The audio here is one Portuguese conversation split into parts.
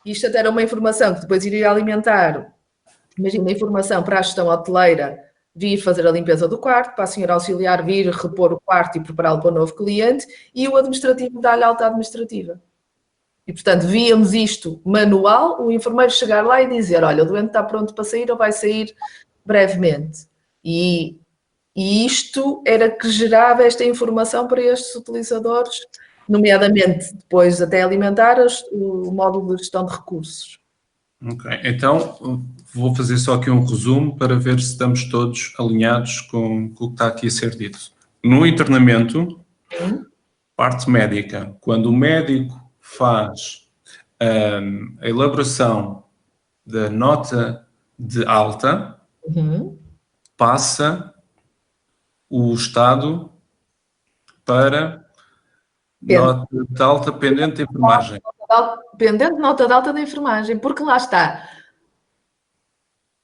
Isto até era uma informação que depois iria alimentar, imagina, a informação para a gestão hoteleira vir fazer a limpeza do quarto, para a senhora auxiliar vir repor o quarto e prepará-lo para o novo cliente, e o administrativo dar-lhe alta administrativa. E, portanto, víamos isto manual, o enfermeiro chegar lá e dizer, olha, o doente está pronto para sair ou vai sair brevemente. E isto era que gerava esta informação para estes utilizadores, nomeadamente depois até alimentar o módulo de gestão de recursos. Ok, então vou fazer só aqui um resumo para ver se estamos todos alinhados com o que está aqui a ser dito. No internamento, parte médica, quando o médico faz a elaboração da nota de alta, passa o estado para nota de alta pendente de enfermagem. Pendente de nota de alta da enfermagem, porque lá está.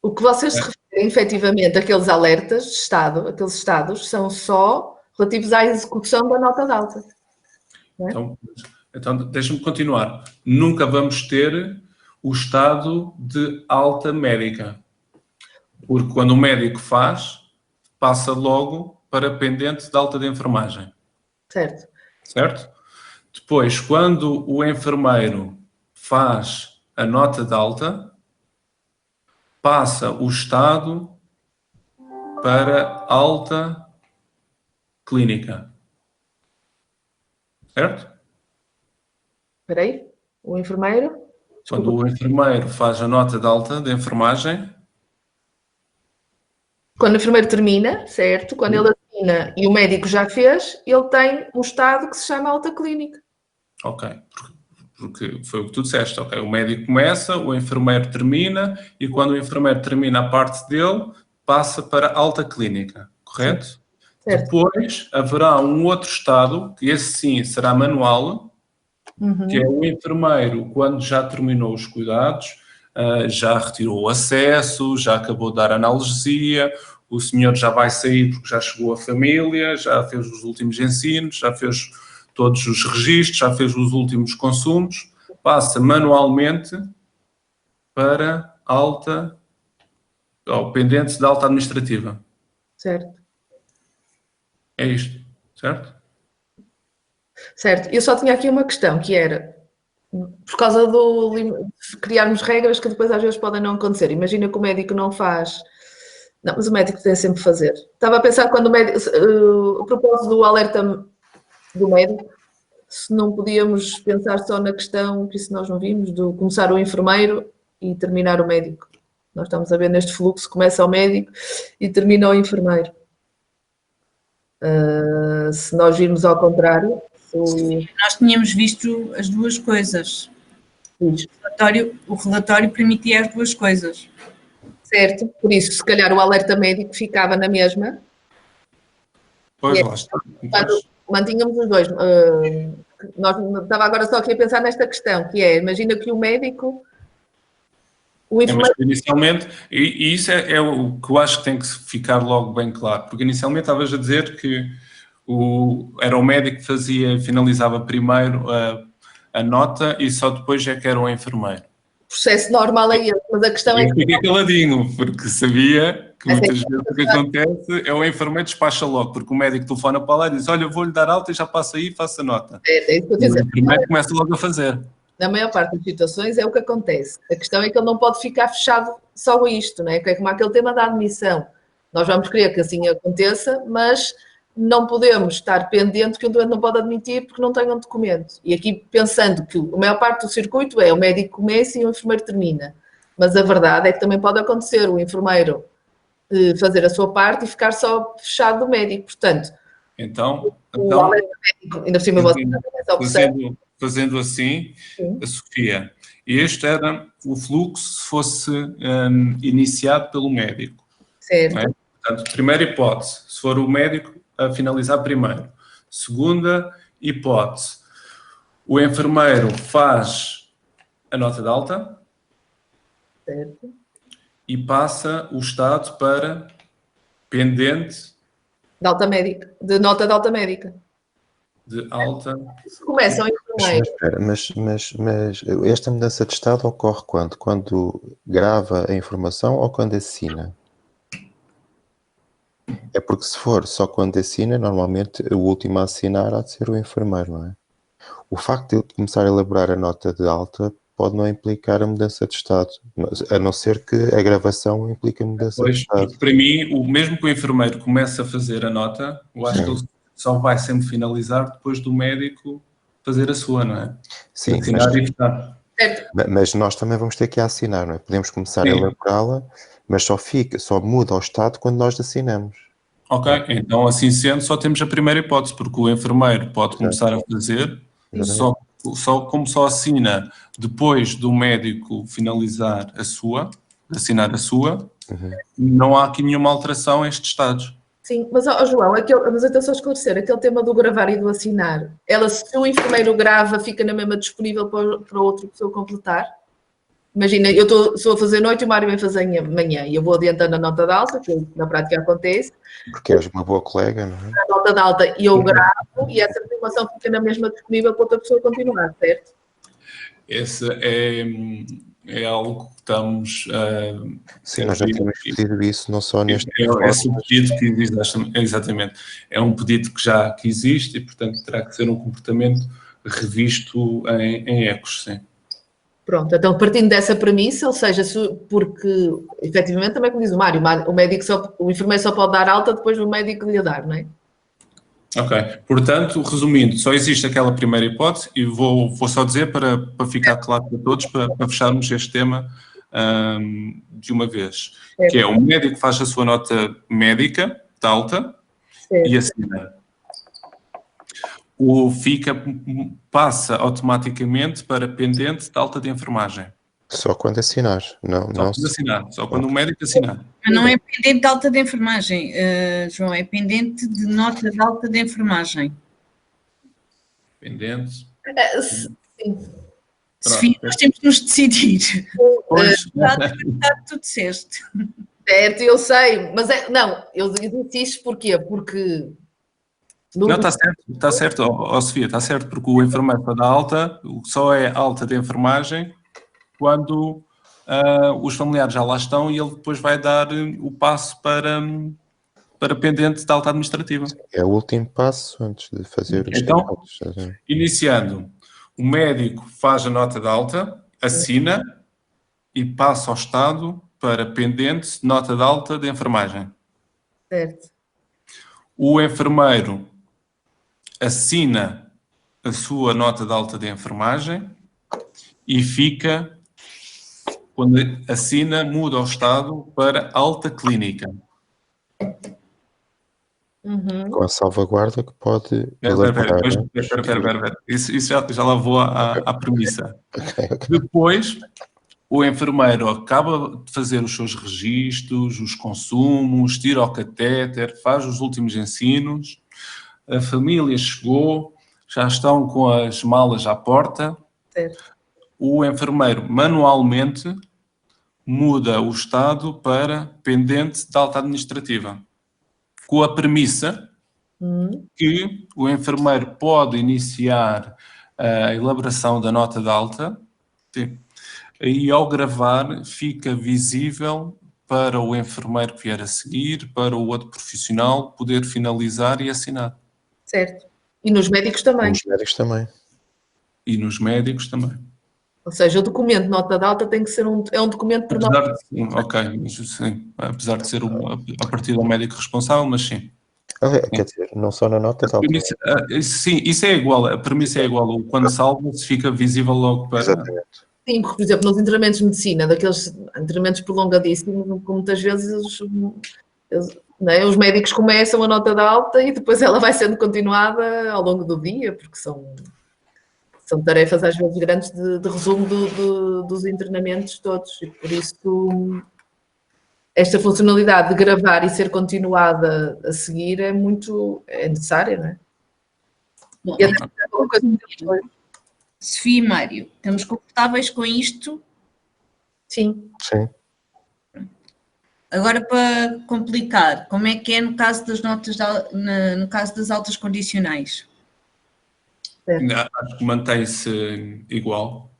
O que vocês se referem, efetivamente, aqueles alertas de estado, aqueles estados, são só relativos à execução da nota de alta. Não é? Então deixa-me continuar. Nunca vamos ter o estado de alta médica. Porque quando o médico faz, passa logo para pendente de alta de enfermagem. Certo. Certo? Depois, quando o enfermeiro faz a nota de alta, passa o estado para alta clínica. Certo? Espera aí, o enfermeiro? Quando o enfermeiro faz a nota de alta de enfermagem... Quando o enfermeiro termina, certo? Quando ele assina e o médico já fez, ele tem um estado que se chama alta clínica. Ok, porque foi o que tu disseste, ok? O médico começa, o enfermeiro termina e quando o enfermeiro termina a parte dele, passa para alta clínica, correto? Certo. Depois haverá um outro estado, que esse sim será manual, que é o enfermeiro, quando já terminou os cuidados, já retirou o acesso, já acabou de dar analgesia, o senhor já vai sair porque já chegou a família, já fez os últimos ensinos, já fez todos os registros, já fez os últimos consumos, passa manualmente para alta, pendente de alta administrativa. Certo. É isto, certo? Certo. Eu só tinha aqui uma questão, que era, por causa de criarmos regras que depois às vezes podem não acontecer. Imagina que o médico não faz... Não, mas o médico tem sempre que fazer. Estava a pensar quando o médico... A propósito do alerta do médico, se não podíamos pensar só na questão, que isso nós não vimos, de começar o enfermeiro e terminar o médico. Nós estamos a ver neste fluxo, começa o médico e termina o enfermeiro. Se nós virmos ao contrário... Sim, nós tínhamos visto as duas coisas. O relatório permitia as duas coisas. Certo, por isso, se calhar o alerta médico ficava na mesma. Pois lá está. Mantínhamos os dois. Estava agora só aqui a pensar nesta questão, que é, imagina que o médico... O enfermeiro... Mas inicialmente, e isso é o que eu acho que tem que ficar logo bem claro, porque inicialmente estavas a dizer que era o médico que finalizava primeiro a nota e só depois é que era o enfermeiro. O processo normal é esse, mas a questão é que... Eu fiquei caladinho, porque sabia que muitas vezes o que acontece é o enfermeiro despacha logo, porque o médico telefona para lá e diz, olha, vou-lhe dar alta e já passa aí e faça a nota. É isso que eu E o enfermeiro começa logo a fazer. Na maior parte das situações é o que acontece. A questão é que ele não pode ficar fechado só a isto, não é? Que é como aquele tema da admissão. Nós vamos querer que assim aconteça, mas não podemos estar pendente que o doente não pode admitir porque não tem um documento. E aqui pensando que a maior parte do circuito é o médico começa e o enfermeiro termina. Mas a verdade é que também pode acontecer o enfermeiro fazer a sua parte e ficar só fechado do médico. Portanto, então o médico, ainda por cima você tem essa opção. Fazendo assim, Sim. a Sofia, este era o fluxo se fosse iniciado pelo médico. Certo. Não é? Portanto, primeira hipótese, se for o médico a finalizar primeiro. Segunda hipótese, o enfermeiro faz a nota de alta, Certo. E passa o estado para pendente De alta médica, de nota de alta médica. de alta... Se começa o enfermeiro espera, mas esta mudança de estado ocorre quando? Quando grava a informação ou quando assina? É porque se for só quando assina, normalmente o último a assinar há de ser o enfermeiro, não é? O facto de eu começar a elaborar a nota de alta pode não implicar a mudança de estado, a não ser que a gravação implique a mudança de estado. Porque para mim, mesmo que o enfermeiro comece a fazer a nota, eu acho que ele só vai sempre finalizar depois do médico fazer a sua, não é? Sim, mas nós também vamos ter que assinar, não é? Podemos começar a elaborá-la, mas só muda o estado quando nós assinamos. Ok, então assim sendo, só temos a primeira hipótese, porque o enfermeiro pode começar a fazer, como só assina depois do médico finalizar a sua, assinar a sua, não há aqui nenhuma alteração a estes estados. Sim, mas João, mas então só esclarecer, aquele tema do gravar e do assinar, se o enfermeiro grava, fica na mesma disponível para outra pessoa completar? Imagina, eu estou a fazer noite e o Mário vai fazer manhã e eu vou adiantando a nota de alta, que na prática acontece. Porque és uma boa colega, não é? A nota de alta e eu gravo e essa informação fica na mesma disponível para outra pessoa continuar, certo? Esse é algo que estamos a... Sim, nós já temos pedido isso, não só neste... Esse pedido que existe, exatamente. É um pedido que existe e, portanto, terá que ser um comportamento revisto em ecos, sim. Pronto, então partindo dessa premissa, ou seja, porque efetivamente também como diz o Mário, o enfermeiro só pode dar alta depois do médico lhe dar, não é? Ok, portanto, resumindo, só existe aquela primeira hipótese e vou só dizer para ficar claro para todos, para fecharmos este tema de uma vez, que é o médico faz a sua nota médica de alta e assina. Passa automaticamente para pendente de alta de enfermagem. Só quando assinar, só quando o médico assinar. Mas não é pendente de alta de enfermagem, João, é pendente de nota de alta de enfermagem. Pendente. Sim. Sofia, nós temos de nos decidir. Pois. Tu disseste. Certo, eu sei, mas eu disse isto porquê? Porque... Não, está certo, Sofia, está certo, porque o enfermeiro para dar alta, só é alta de enfermagem quando os familiares já lá estão e ele depois vai dar o passo para pendente de alta administrativa. É o último passo antes de fazer os trabalhos. Iniciando, o médico faz a nota de alta, assina e passa ao Estado para pendente de nota de alta de enfermagem. Certo. O enfermeiro assina a sua nota de alta de enfermagem e fica, quando assina, muda o estado para alta clínica. Com a salvaguarda que pode elaborar. Espera. Isso já lá vou à premissa. Depois, o enfermeiro acaba de fazer os seus registros, os consumos, tira o catéter, faz os últimos ensinos, a família chegou, já estão com as malas à porta. Certo. O enfermeiro manualmente muda o estado para pendente de alta administrativa, com a premissa que o enfermeiro pode iniciar a elaboração da nota de alta e ao gravar fica visível para o enfermeiro que vier a seguir, para o outro profissional poder finalizar e assinar. Certo. E nos médicos também. E nos médicos também. Ou seja, o documento nota de alta tem que ser um documento por nota. Sim, apesar de ser a partir do médico responsável, mas sim. Quer dizer, não só na nota de alta. Sim, isso é igual, a premissa é igual. Quando salva-se fica visível logo para... Exatamente. Sim, porque, por exemplo, nos internamentos de medicina, daqueles internamentos prolongadíssimos, muitas vezes os médicos começam a nota de alta e depois ela vai sendo continuada ao longo do dia, porque são tarefas às vezes grandes de resumo dos internamentos todos e por isso esta funcionalidade de gravar e ser continuada a seguir é necessária, não é? Bom, Sofia e Mário, estamos confortáveis com isto? Sim. Agora, para complicar, como é que é no caso das notas, no caso das altas condicionais? Acho que mantém-se igual.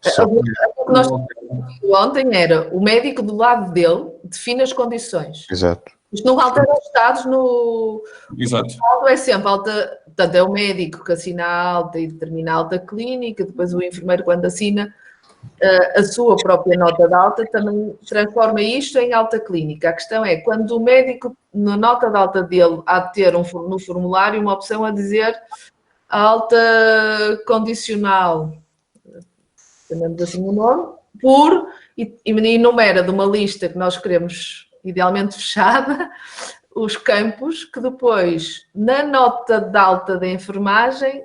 Só O que nós tínhamos ontem era o médico do lado dele define as condições. exato. Isto não altera os estados no... Exato. É sempre alta, portanto, é o médico que assina a alta e determina a alta clínica, depois o enfermeiro, quando assina a sua própria nota de alta, também transforma isto em alta clínica. A questão é, quando o médico, na nota de alta dele, há de ter no formulário uma opção a dizer alta condicional, chamamos assim o nome, e enumera de uma lista que nós queremos idealmente fechada, os campos que depois, na nota de alta da enfermagem,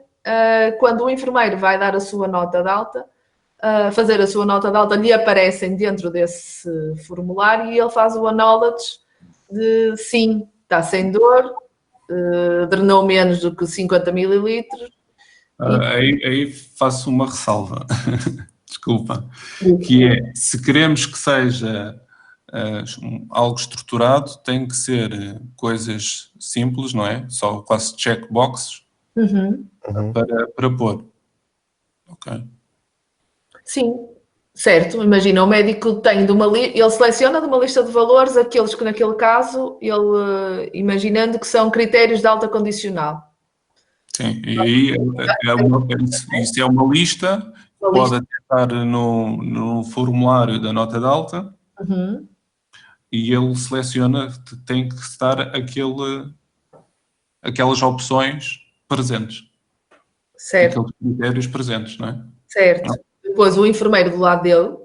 quando o enfermeiro vai dar a sua nota de alta, fazer a sua nota de alta, lhe aparecem dentro desse formulário e ele faz o acknowledge de sim, está sem dor, drenou menos do que 50 mililitros. Aí faço uma ressalva, desculpa, que é, se queremos que seja algo estruturado, tem que ser coisas simples, não é? Só quase checkboxes para pôr. Ok. Sim, certo. Imagina, o médico tem ele seleciona de uma lista de valores aqueles que naquele caso, ele imaginando que são critérios de alta condicional. Sim, e aí isso é uma lista, pode até estar no formulário da nota de alta, e ele seleciona, tem que estar aquelas opções presentes. Certo. Aqueles critérios presentes, não é? Certo. Não. Depois o enfermeiro do lado dele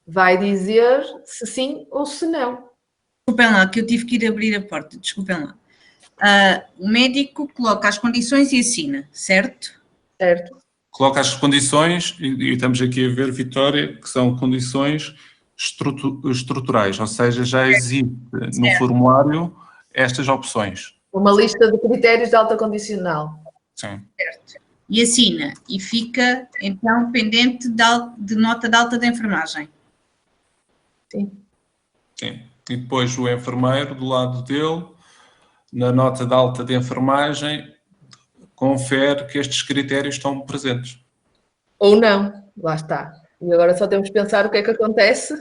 vai dizer se sim ou se não. Desculpem lá, que eu tive que ir abrir a porta, desculpem lá. O médico coloca as condições e assina, certo? Certo. Coloca as condições, e estamos aqui a ver, Vitória, que são condições estruturais, ou seja, já existe no formulário estas opções. Uma lista de critérios de alta condicional. Sim. Certo. E assina, e fica, então, pendente de nota de alta da enfermagem. Sim. Sim. E depois o enfermeiro, do lado dele, na nota de alta de enfermagem, confere que estes critérios estão presentes. Ou não, lá está. E agora só temos que pensar o que é que acontece.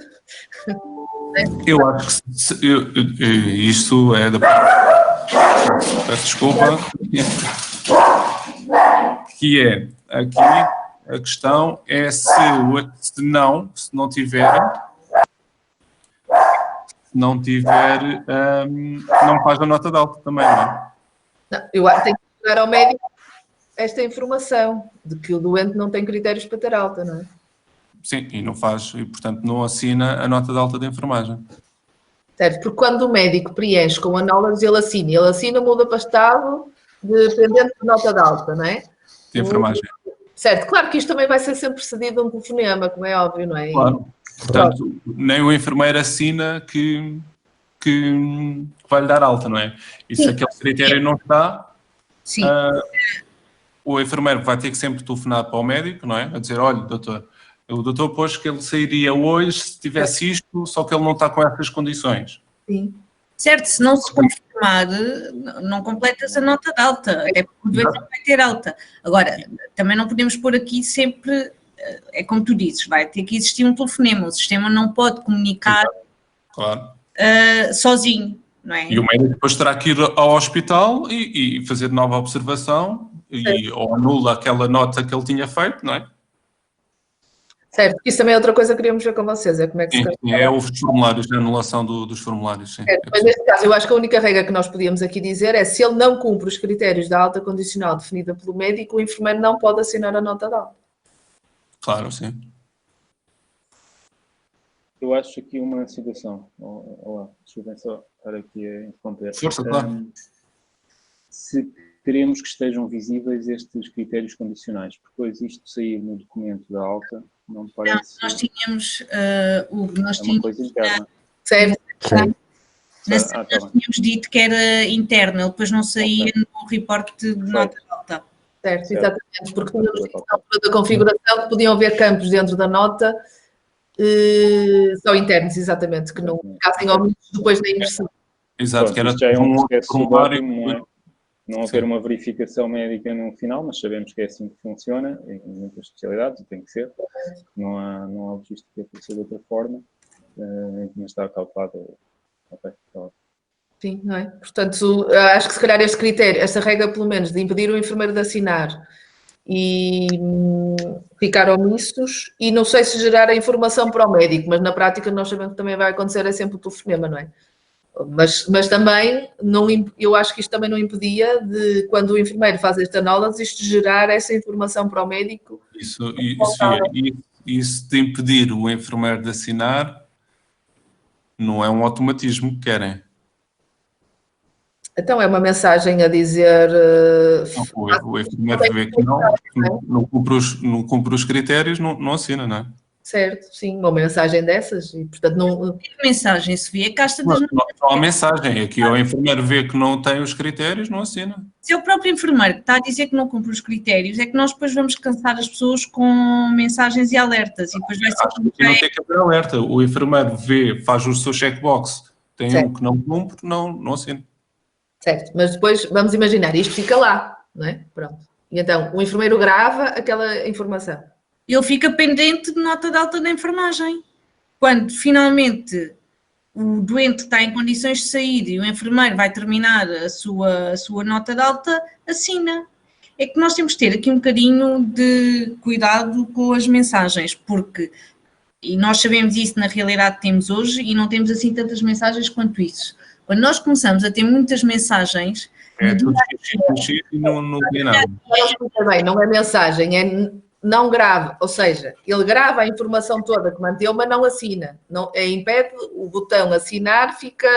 Eu acho que isso é da... Peço desculpa. Que é, aqui a questão é se não tiver, não faz a nota de alta também, não é? Não, eu acho que tem que dar ao médico esta informação de que o doente não tem critérios para ter alta, não é? Sim, e não faz, e portanto não assina a nota de alta de enfermagem. Certo, porque quando o médico preenche com análises, ele assina, muda para estado dependente de nota de alta, não é? De enfermagem. Certo, claro que isto também vai ser sempre precedido de um telefonema, como é óbvio, não é? Claro. Portanto, nem o enfermeiro assina que vai lhe dar alta, não é? E se aquele critério não está, o enfermeiro vai ter que sempre telefonar para o médico, não é? A dizer, olha, doutor, o doutor pôs que ele sairia hoje se tivesse isto, só que ele não está com essas condições. Sim. Certo, se não se confirmar, não completas a nota de alta, até porque o doente não vai ter alta. Agora, também não podemos pôr aqui sempre, é como tu dizes, vai ter que existir um telefonema, o sistema não pode comunicar sozinho, não é? E o médico depois terá que ir ao hospital e fazer nova observação ou anula aquela nota que ele tinha feito, não é? Certo, isso também é outra coisa que queríamos ver com vocês, é como é que se... É os formulários, a anulação dos formulários, sim. Certo, mas neste caso, eu acho que a única regra que nós podíamos aqui dizer é se ele não cumpre os critérios da alta condicional definida pelo médico, o enfermeiro não pode assinar a nota de alta. Claro, sim. Eu acho aqui uma situação. Olá, desculpem só estar aqui a interromper. Força, claro. Se queremos que estejam visíveis estes critérios condicionais, porque depois isto sair no documento da alta, não me parece... Não, nós tínhamos, nós uma coisa interna. Certo. Nós tínhamos dito que era interno, ele depois não saía no reporte de nota alta. Certo, exatamente, porque tínhamos dito na altura da configuração que podiam haver campos dentro da nota só internos, exatamente, que não ficassem omitidos depois da impressão. Exato, que era já é um formulário. não é? não haver uma verificação médica no final, mas sabemos que é assim que funciona em muitas especialidades, e tem que ser. Não há logística para ser de outra forma, mas está calculado. Ok, está ótimo. Sim, não é? Portanto, acho que se calhar este critério, esta regra pelo menos, de impedir o enfermeiro de assinar e ficar omissos, e não sei se gerar a informação para o médico, mas na prática nós sabemos que também vai acontecer, é sempre o telefonema, não é? Mas também, eu acho que isto também não impedia de, quando o enfermeiro faz esta análise, isto gerar essa informação para o médico. Isso de impedir o enfermeiro de assinar não é um automatismo que querem. Então é uma mensagem a dizer... O enfermeiro vê que não cumpre os critérios, não assina, não é? Certo, sim, uma mensagem dessas, e portanto não... Mensagem, Sofia, casta das... Não há mensagem, aqui o enfermeiro vê que não tem os critérios, não assina. Se é o próprio enfermeiro que está a dizer que não cumpre os critérios, é que nós depois vamos cansar as pessoas com mensagens e alertas, e depois vai ser... Acho que não tem que haver alerta, o enfermeiro vê, faz o seu checkbox, tem certo. um que não cumpre, não assina. Certo, mas depois, vamos imaginar, isto fica lá, não é? Pronto. E então, o enfermeiro grava aquela informação. Ele fica pendente de nota de alta da enfermagem. Quando finalmente o doente está em condições de sair e o enfermeiro vai terminar a sua nota de alta, assina. É que nós temos que ter aqui um bocadinho de cuidado com as mensagens, porque, e nós sabemos isso na realidade que temos hoje, e não temos assim tantas mensagens quanto isso. Quando nós começamos a ter muitas mensagens... É tudo xixi e não tem nada. Bem, não é mensagem, é não grave, ou seja, ele grava a informação toda que manteve, mas não assina. Não, impede, o botão assinar fica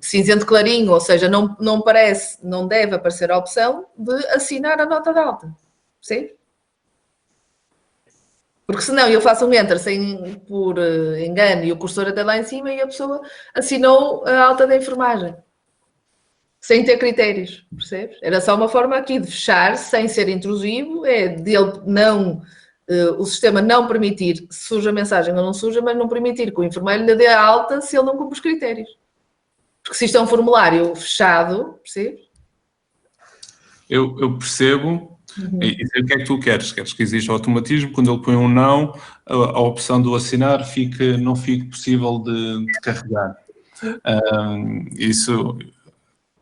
cinzento clarinho, ou seja, não deve aparecer a opção de assinar a nota de alta. Sim? Porque senão eu faço um enter por engano e o cursor até lá em cima e a pessoa assinou a alta da enfermagem. Sem ter critérios, percebes? Era só uma forma aqui de fechar, sem ser intrusivo, o sistema não permitir, se surja a mensagem ou não surja, mas não permitir que o enfermeiro lhe dê a alta se ele não cumpre os critérios. Porque se isto é um formulário fechado, percebes? Eu percebo, e sei o que é que tu queres. Queres que exista automatismo, quando ele põe um não, a opção do assinar não fique possível de carregar. Isso...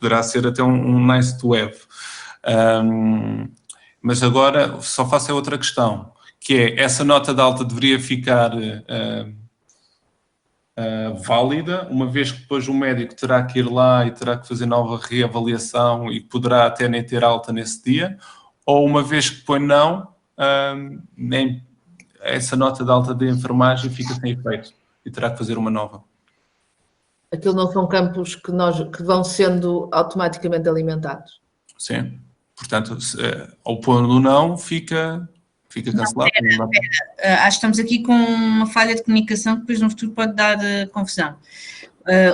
poderá ser até um nice to have. Mas agora só faço a outra questão, que é, essa nota de alta deveria ficar válida, uma vez que depois o médico terá que ir lá e terá que fazer nova reavaliação e poderá até nem ter alta nesse dia, ou uma vez que põe não, nem essa nota de alta de enfermagem fica sem efeito e terá que fazer uma nova. Aquilo não são campos que vão sendo automaticamente alimentados. Sim. Portanto, ao pôr no não, fica cancelado. Acho que estamos aqui com uma falha de comunicação que depois no futuro pode dar confusão.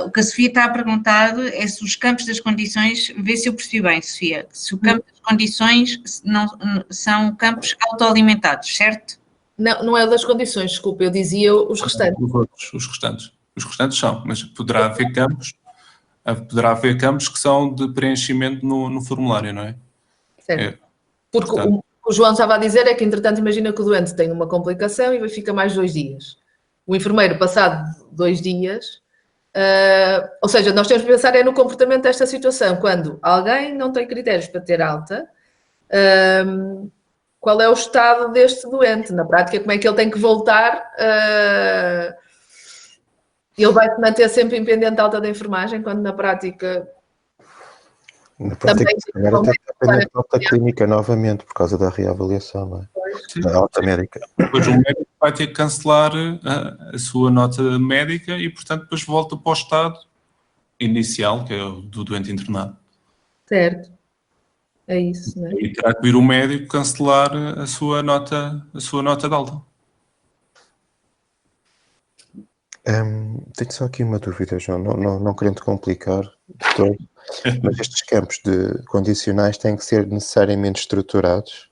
O que a Sofia está a perguntar é se os campos das condições, vê se eu percebi bem, Sofia, se o campo das condições não são campos autoalimentados, certo? Não é das condições, desculpa, eu dizia os restantes. Os restantes. Os restantes são, mas poderá haver campos que são de preenchimento no formulário, não é? Certo. Porque o João estava a dizer é que, entretanto, imagina que o doente tem uma complicação e fica mais 2 dias. O enfermeiro, passado 2 dias, ou seja, nós temos que pensar no comportamento desta situação. Quando alguém não tem critérios para ter alta, qual é o estado deste doente? Na prática, como é que ele tem que voltar... Ele vai se manter sempre em pendente alta da enfermagem, quando na prática... Na prática, se calhar até está pendente alta clínica novamente, por causa da reavaliação, não é? Da alta médica. Depois o médico vai ter que cancelar a sua nota médica e, portanto, depois volta para o estado inicial, que é o do doente internado. Certo. É isso, não é? E terá que vir o médico cancelar a sua nota de alta. Tenho só aqui uma dúvida, João, não querendo complicar de todo, mas estes campos de condicionais têm que ser necessariamente estruturados?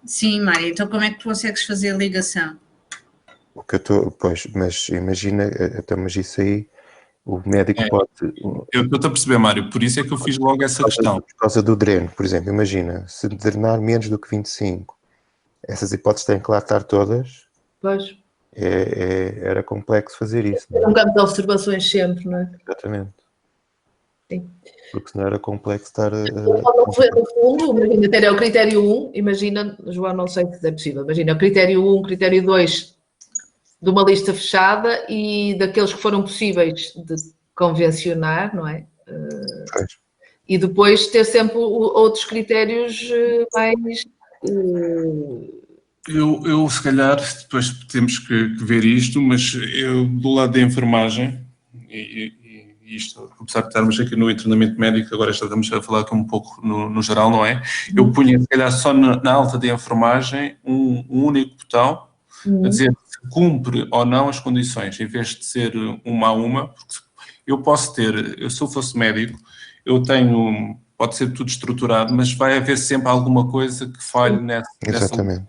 Sim, Mária, então como é que tu consegues fazer a ligação? O que eu estou, pois, mas imagina, então, mas isso aí O médico pode... Eu estou a perceber, Mário, por isso é que eu fiz logo essa questão. Por causa do dreno, por exemplo, imagina, se drenar menos do que 25, essas hipóteses têm que lá estar todas. Pois. Era complexo fazer isso. Ter um campo de observações sempre, não é? Exatamente. Sim. Porque senão era complexo estar... No fundo, imagina, ter o critério 1, imagina, João, não sei se é possível, imagina o critério 1, critério 2 de uma lista fechada e daqueles que foram possíveis de convencionar, não é? E depois ter sempre outros critérios mais... Eu, se calhar, depois temos que ver isto, mas eu, do lado da enfermagem, e isto, apesar de estarmos aqui no treinamento médico, agora já estamos a falar aqui um pouco no geral, não é? Eu punha, se calhar, só na alta de enfermagem, um único botão, a dizer se cumpre ou não as condições, em vez de ser uma a uma, porque eu posso ter, se eu fosse médico, eu tenho, pode ser tudo estruturado, mas vai haver sempre alguma coisa que falhe nessa. Exatamente.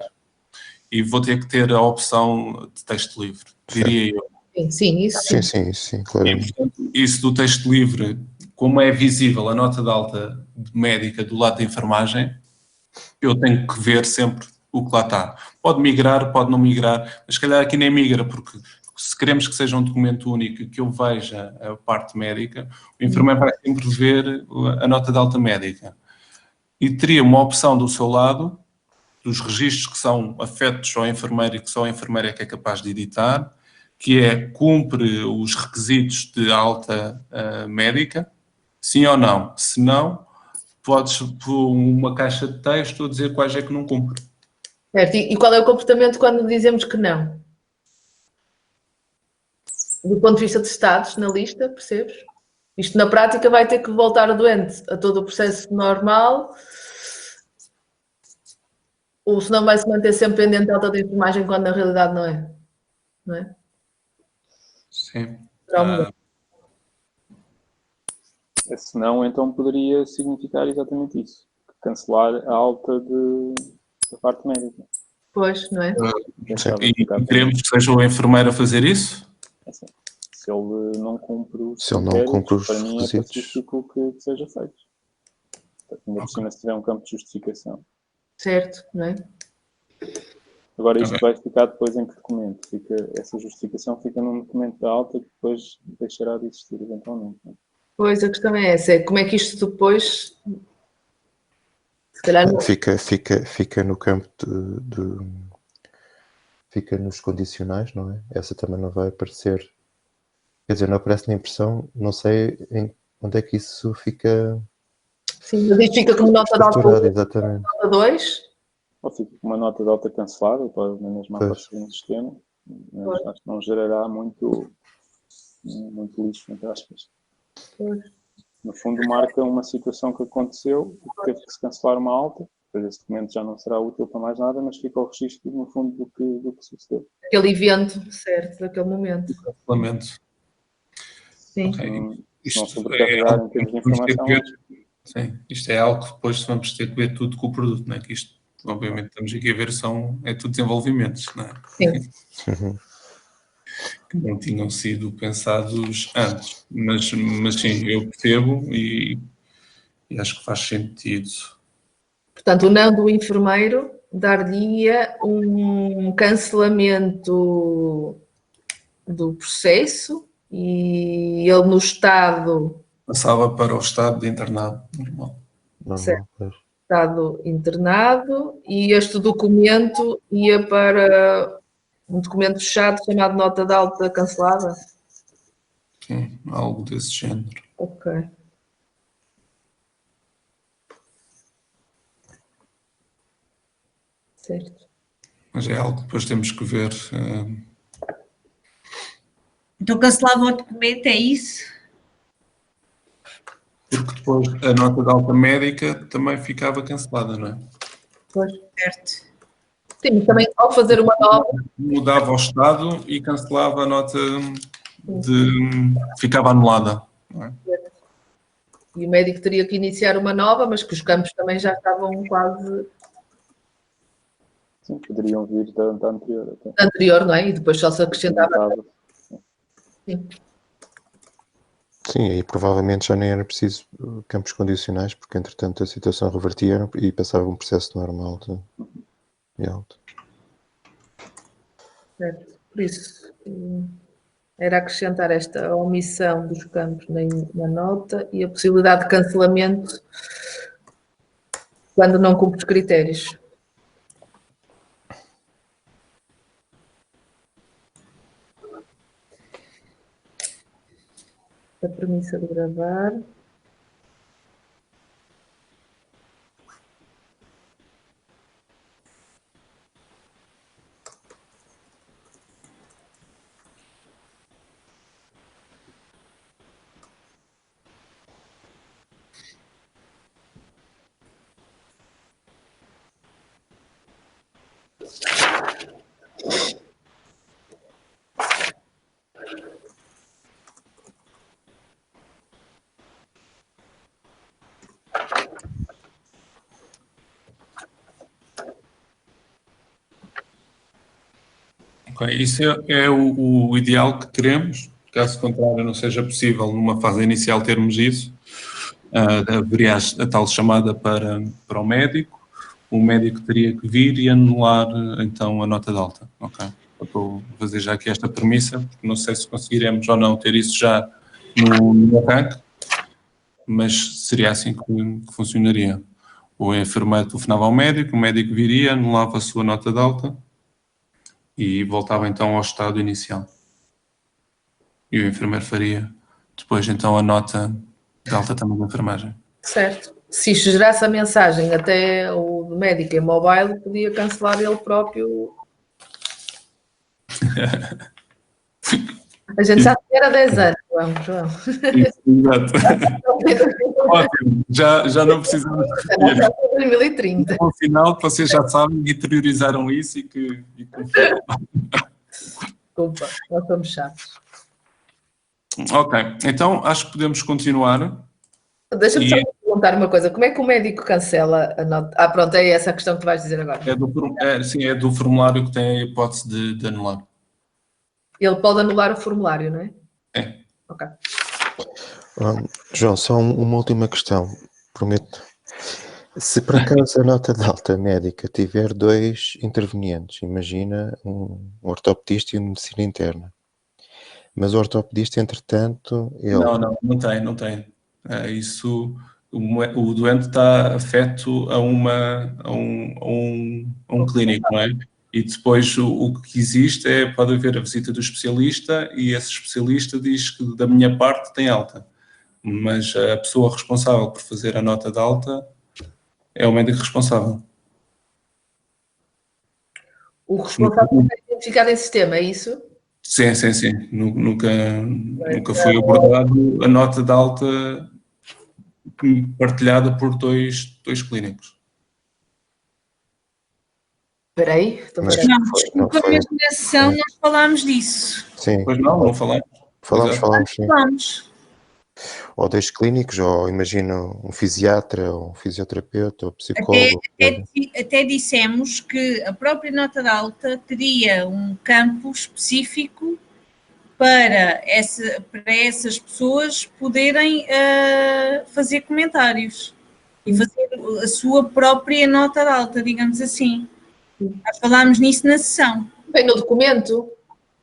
E vou ter que ter a opção de texto livre, diria eu. Sim, isso sim. Sim, claro. E, portanto, isso do texto livre, como é visível a nota de alta médica do lado da enfermagem, eu tenho que ver sempre o que lá está. Pode migrar, pode não migrar, mas se calhar aqui nem migra, porque se queremos que seja um documento único e que eu veja a parte médica, o enfermeiro vai sempre ver a nota de alta médica. E teria uma opção do seu lado, dos registros que são afetos ao enfermeiro e que só a enfermeira é que é capaz de editar, que é cumpre os requisitos de alta médica, sim ou não. Se não, podes pôr uma caixa de texto a dizer quais é que não cumpre. Certo. E qual é o comportamento quando dizemos que não? Do ponto de vista de estados na lista, percebes? Isto na prática vai ter que voltar o doente a todo o processo normal, ou senão vai se manter sempre pendente de alta de enfermagem quando na realidade não é. Não é? Sim. Se não, então poderia significar exatamente isso. Cancelar a alta da parte médica. Pois, não é? E queremos que seja o enfermeiro a fazer isso? Assim, se ele não cumpre os critérios, para mim é pacífico que seja feito. Ainda por cima, se tiver um campo de justificação. Certo, não é? Agora, isto vai ficar depois em que documento? Essa justificação fica num documento da alta que depois deixará de existir eventualmente. Não é? Pois, a questão é essa, é como é que isto depois, se calhar... Fica no campo fica nos condicionais, não é? Essa também não vai aparecer, quer dizer, não aparece na impressão, não sei onde é que isso fica... Sim, mas isto fica como nota de alta, exatamente. Nota 2? Ou fica com uma nota de alta cancelada, pode mesmo aparecer no sistema, mas acho que não gerará muito lixo, entre aspas. No fundo, marca uma situação que aconteceu e que teve que se cancelar uma alta, depois esse documento já não será útil para mais nada, mas fica o registro, no fundo, do que sucedeu. Aquele evento, certo, daquele momento. Lamento. Sim. Okay. Não sobrecarregar em termos de informação. Sim, isto é algo que depois vamos ter que ver tudo com o produto, não é? Que isto, obviamente, estamos aqui a ver, é tudo desenvolvimentos, não é? Sim. Que não tinham sido pensados antes. Mas sim, eu percebo e acho que faz sentido. Portanto, o não do enfermeiro dar-lhe um cancelamento do processo e ele no estado... Passava para o estado de internado normal. Estado internado e este documento ia para um documento fechado chamado nota de alta cancelada? Sim, algo desse género. Ok. Certo. Mas é algo que depois temos que ver. Então cancelava o documento, é isso? Porque depois a nota de alta médica também ficava cancelada, não é? Pois. Certo. Sim, também ao fazer uma nova... Mudava o estado e cancelava a nota ficava anulada, não é? E o médico teria que iniciar uma nova, mas que os campos também já estavam quase... Sim, poderiam vir da anterior. Até. Da anterior, não é? E depois só se acrescentava... Sim. Sim, e provavelmente já nem era preciso campos condicionais, porque entretanto a situação revertia e passava um processo normal de alta. Certo. Por isso, era acrescentar esta omissão dos campos na nota e a possibilidade de cancelamento quando não cumpre os critérios. A premissa de gravar. Ok, isso é o ideal que queremos. Caso contrário, não seja possível numa fase inicial termos isso, haveria a tal chamada para o médico. O médico teria que vir e anular então a nota de alta. Ok, vou fazer já aqui esta premissa, porque não sei se conseguiremos ou não ter isso já no arranque, mas seria assim que funcionaria. O enfermeiro telefonava ao médico, o médico viria, anulava a sua nota de alta e voltava então ao estado inicial. E o enfermeiro faria depois então a nota de alta também da enfermagem. Certo. Se isto gerasse a mensagem até o médico em mobile, podia cancelar ele próprio. A gente já era 10 anos, João. Exato. Ótimo, já não precisamos repetir. 2030. No final, vocês já sabem e interiorizaram isso e que Desculpa, nós somos chatos. Ok, então acho que podemos continuar. Deixa-me só perguntar uma coisa. Como é que o médico cancela a nota? Ah, pronto, é essa a questão que tu vais dizer agora. Sim, é do formulário que tem a hipótese de anular. Ele pode anular o formulário, não é? É. Ok. João, só uma última questão, prometo. Se por acaso a nota de alta médica tiver 2 intervenientes, imagina um ortopedista e um medicina interna, mas o ortopedista, entretanto, ele... Não tem. Isso, o doente está afeto a um clínico, não é? E depois o que existe pode haver a visita do especialista e esse especialista diz que da minha parte tem alta, mas a pessoa responsável por fazer a nota de alta é o médico responsável. O responsável é identificado em sistema, é isso? Sim. Nunca foi abordado a nota de alta partilhada por dois clínicos. Espera aí. Não, desculpa, mas na sessão nós falámos disso. Sim. Pois não falamos? Falamos, sim. Falamos. Ou 2 clínicos, ou imagina um fisiatra, ou um fisioterapeuta, ou psicólogo. Até dissemos que a própria nota de alta teria um campo específico para essas pessoas poderem fazer comentários e fazer a sua própria nota de alta, digamos assim. Nós falámos nisso na sessão. Bem, no documento,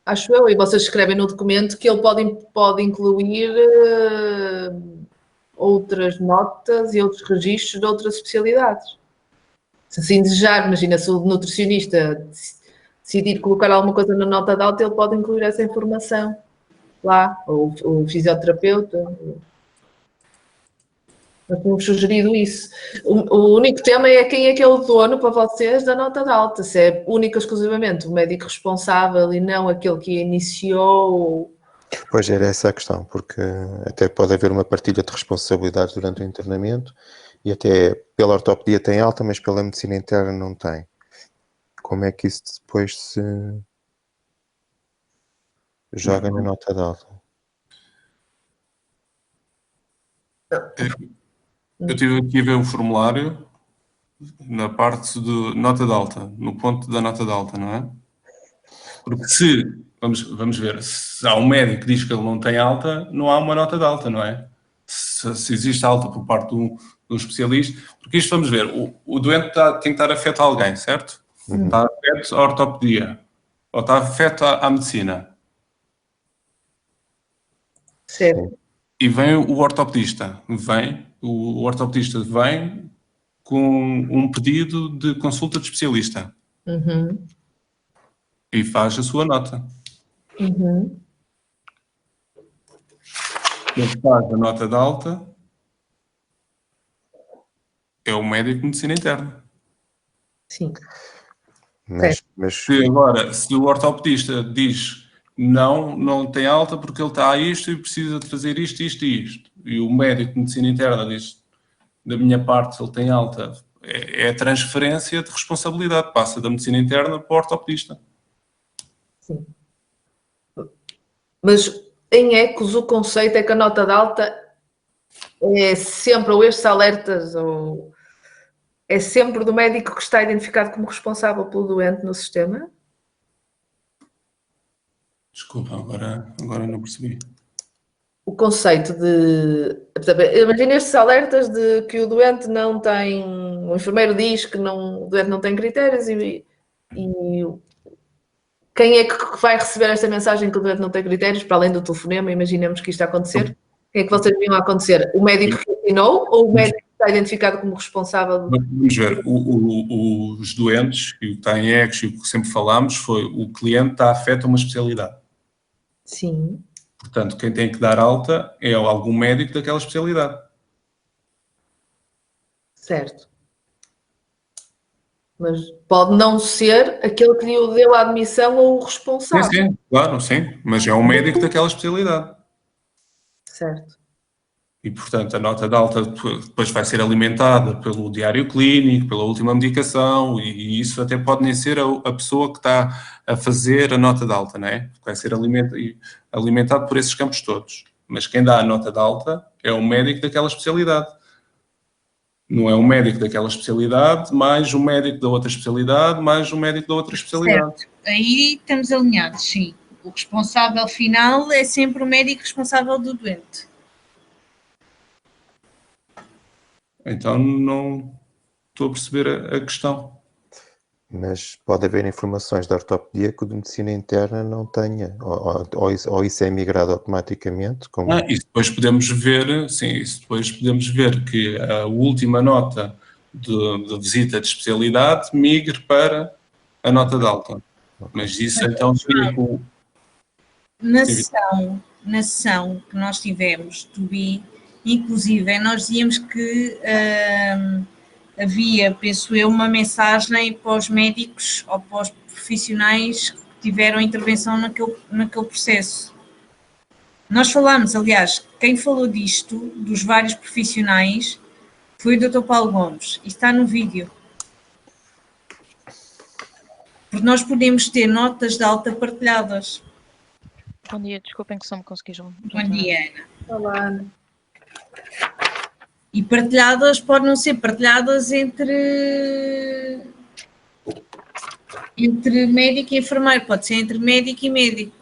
acho eu, e vocês escrevem no documento que ele pode incluir outras notas e outros registros de outras especialidades. Se assim desejar, imagina, se o nutricionista decidir colocar alguma coisa na nota de alta, ele pode incluir essa informação lá, ou o fisioterapeuta. Nós tínhamos sugerido isso. O único tema é quem é que é o dono para vocês da nota de alta, se é única e exclusivamente o médico responsável e não aquele que iniciou. Pois era essa a questão, porque até pode haver uma partilha de responsabilidades durante o internamento e até pela ortopedia tem alta, mas pela medicina interna não tem. Como é que isso depois se joga na nota de alta? Eu estive aqui a ver o formulário na parte de nota de alta, no ponto da nota de alta, não é? Porque se vamos ver, se há um médico que diz que ele não tem alta, não há uma nota de alta, não é? Se existe alta por parte de um especialista, porque isto, vamos ver, o doente tem que estar afeto a alguém, certo? Está afeto à ortopedia, ou está afeto à medicina. Certo. E vem o ortopedista, o ortopedista vem com um pedido de consulta de especialista e faz a sua nota. Quem faz a nota de alta é o médico de medicina interna. Sim. Mas Se agora, se o ortopedista diz não tem alta porque ele está a isto e precisa de fazer isto, isto e isto, e o médico de medicina interna diz, da minha parte, ele tem alta, é a transferência de responsabilidade, passa da medicina interna para o ortopedista. Sim. Mas em ecos o conceito é que a nota de alta é sempre, ou estes alertas, ou é sempre do médico que está identificado como responsável pelo doente no sistema? Desculpa, Agora não percebi. O conceito de... Imagina estes alertas de que o doente não tem... O enfermeiro diz que o doente não tem critérios e quem é que vai receber esta mensagem que o doente não tem critérios, para além do telefonema, imaginemos que isto a acontecer? Quem é que vocês viam a acontecer? O médico que assinou ou o médico que está identificado como responsável? Vamos ver, os doentes, e o que está em ecos e o que sempre falámos, foi o cliente está afeto a uma especialidade. Sim. Portanto, quem tem que dar alta é algum médico daquela especialidade. Certo. Mas pode não ser aquele que lhe deu a admissão ou o responsável. Sim, claro, sim. Mas é um médico daquela especialidade. Certo. E, portanto, a nota de alta depois vai ser alimentada pelo diário clínico, pela última medicação, e isso até pode nem ser a pessoa que está a fazer a nota de alta, não é? Vai ser alimentado por esses campos todos. Mas quem dá a nota de alta é o médico daquela especialidade. Não é um médico daquela especialidade, mais um médico da outra especialidade, mais um médico da outra especialidade. Certo. Aí estamos alinhados, sim. O responsável final é sempre o médico responsável do doente. Então não estou a perceber a questão. Mas pode haver informações da ortopedia que o de medicina interna não tenha, ou isso é migrado automaticamente? Isso depois podemos ver, sim, isso depois podemos ver que a última nota de visita de especialidade migre para a nota de alta. Mas isso então seria com... Na sessão que nós tivemos do BI, inclusive nós dizíamos que havia, penso eu, uma mensagem para os médicos ou para os profissionais que tiveram intervenção naquele processo. Nós falámos, aliás, quem falou disto, dos vários profissionais, foi o Dr. Paulo Gomes, e está no vídeo. Porque nós podemos ter notas de alta partilhadas. Bom dia, desculpem que só me consegui juntar. Bom dia, Ana. Olá, Ana. E partilhadas podem não ser partilhadas entre médico e enfermeiro, pode ser entre médico e médico.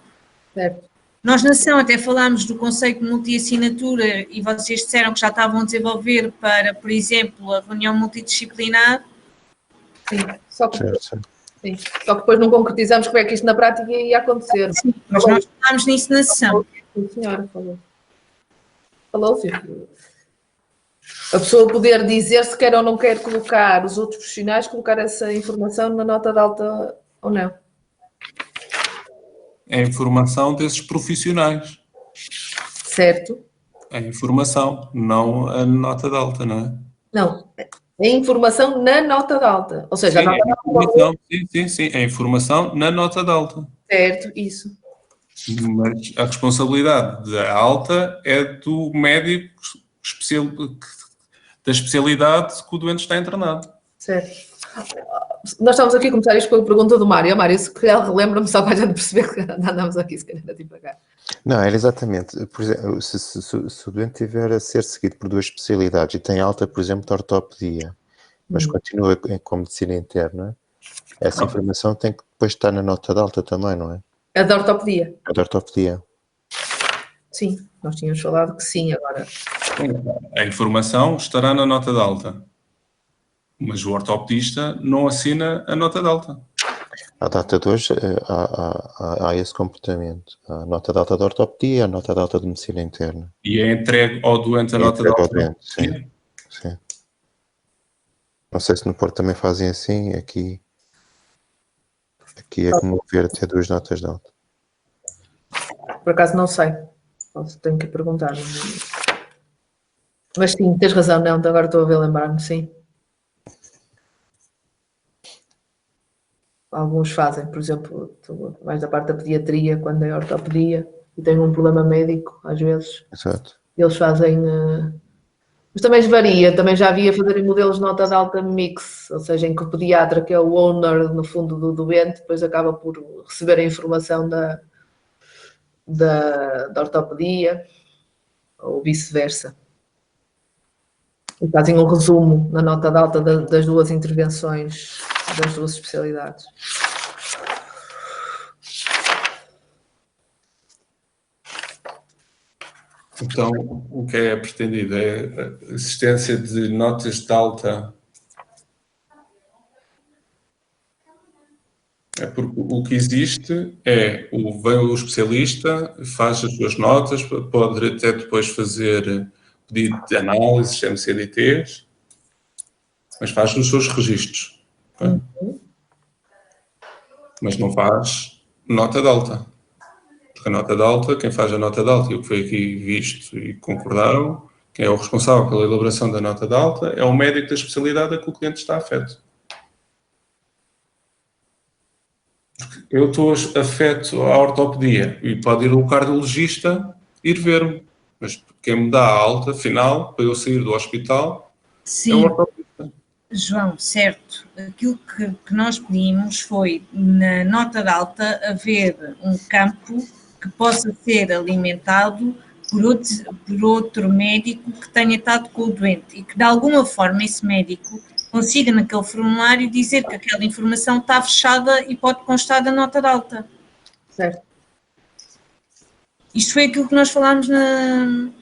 Certo. Nós na sessão até falámos do conceito de multi-assinatura e vocês disseram que já estavam a desenvolver para, por exemplo, a reunião multidisciplinar. Sim, só que depois não concretizamos como é que isto na prática ia acontecer. Sim, mas nós falámos nisso na sessão. Sim, senhora, falou. Falou, sim. A pessoa poder dizer se quer ou não quer colocar os outros profissionais, colocar essa informação na nota de alta ou não. É a informação desses profissionais. Certo. É a informação, não a nota de alta, não é? Não, é a informação na nota de alta. Ou seja, Sim, a nota de alta. sim, é a informação na nota de alta. Certo, isso. Mas a responsabilidade da alta é do médico da especialidade que o doente está internado. Certo. Nós estamos aqui a começar isto com a pergunta do Mário. Mário, se calhar relembra-me só para a gente perceber que andamos aqui, se calhar, a pagar. Não, era exatamente. Por exemplo, se o doente tiver a ser seguido por duas especialidades e tem alta, por exemplo, de ortopedia, mas continua com medicina interna, essa informação tem que depois estar na nota de alta também, não é? A da ortopedia. A da ortopedia. Sim, nós tínhamos falado que sim, agora. A informação estará na nota de alta, mas o ortopedista não assina a nota de alta. À data de hoje, há esse comportamento. A nota de alta da ortopedia, a nota de alta de medicina interna. E é entregue ao doente a nota de Entregue ao alta? doente, sim. Sim. Não sei se no Porto também fazem assim, aqui é como ver até 2 notas de alta. Por acaso não sei. Tenho que perguntar. Mas sim, tens razão, não, agora estou a ver lembrar-me, sim. Alguns fazem, por exemplo, mais da parte da pediatria, quando é ortopedia e tem um problema médico, às vezes, Exato. eles fazem... Mas também varia, também já havia fazerem modelos de nota de alta mix, ou seja, em que o pediatra, que é o owner, no fundo, do doente, depois acaba por receber a informação da ortopedia, ou vice-versa. E fazem um resumo na nota de alta das duas intervenções, das duas especialidades. Então, o que é pretendido é a existência de notas de alta. É porque o que existe é, vem o especialista, faz as suas notas, pode até depois fazer pedido de análises, MCDTs, mas faz os seus registros. Okay? Mas não faz nota de alta. Porque a nota de alta, quem faz a nota de alta, e o que foi aqui visto e concordaram, quem é o responsável pela elaboração da nota de alta é o médico da especialidade a que o cliente está afeto. Porque eu estou afeto à ortopedia e pode ir o cardiologista ir ver-me, mas quem me dá a alta final para eu sair do hospital é o ortopedista. João, certo. Aquilo que nós pedimos foi, na nota de alta, haver um campo que possa ser alimentado por outro médico que tenha estado com o doente e que, de alguma forma, esse médico consiga, naquele formulário, dizer que aquela informação está fechada e pode constar da nota de alta. Certo. Isto foi aquilo que nós falámos na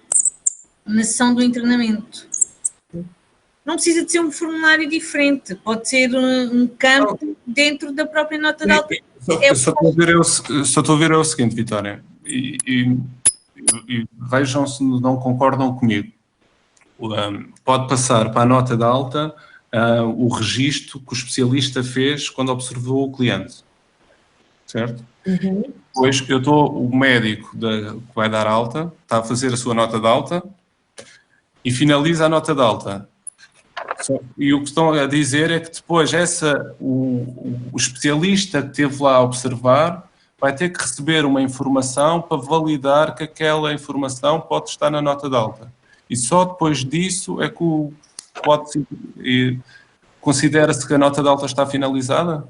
sessão do internamento. Não precisa de ser um formulário diferente, pode ser um campo dentro da própria nota de alta. Só estou a ver o seguinte, Vitória, e vejam se não concordam comigo. Pode passar para a nota de alta o registro que o especialista fez quando observou o cliente, certo? Depois o médico que vai dar alta, está a fazer a sua nota de alta e finaliza a nota de alta. E o que estão a dizer é que depois o especialista que esteve lá a observar vai ter que receber uma informação para validar que aquela informação pode estar na nota de alta. E só depois disso é que considera-se que a nota de alta está finalizada?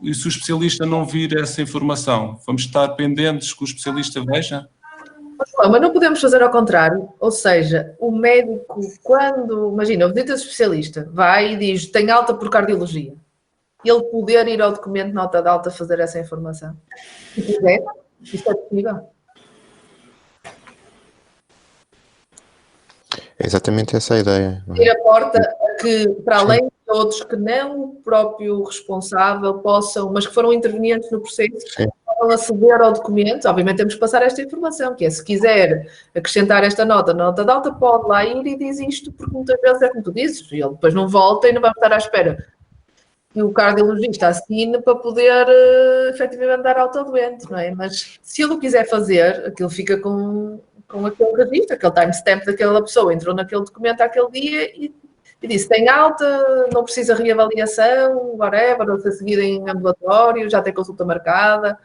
E se o especialista não vir essa informação, vamos estar pendentes que o especialista veja? Mas não podemos fazer ao contrário, ou seja, o médico, imagina, o visita especialista vai e diz, tem alta por cardiologia, ele poder ir ao documento nota de alta fazer essa informação. Se quiser, isso é possível. É exatamente essa a ideia. Ir a porta a que, para além de outros que não o próprio responsável possam, mas que foram intervenientes no processo, possam aceder ao documento. Obviamente temos que passar esta informação, que é, se quiser acrescentar esta nota de alta, pode lá ir e diz isto, porque muitas vezes é como tu dizes, e ele depois não volta e não vai estar à espera que o cardiologista assine para poder efetivamente dar alta ao doente, não é? Mas se ele o quiser fazer, aquilo fica com aquele registro, aquele timestamp daquela pessoa, entrou naquele documento aquele dia e disse, tem alta, não precisa reavaliação, whatever, ou ser seguido em ambulatório, já tem consulta marcada.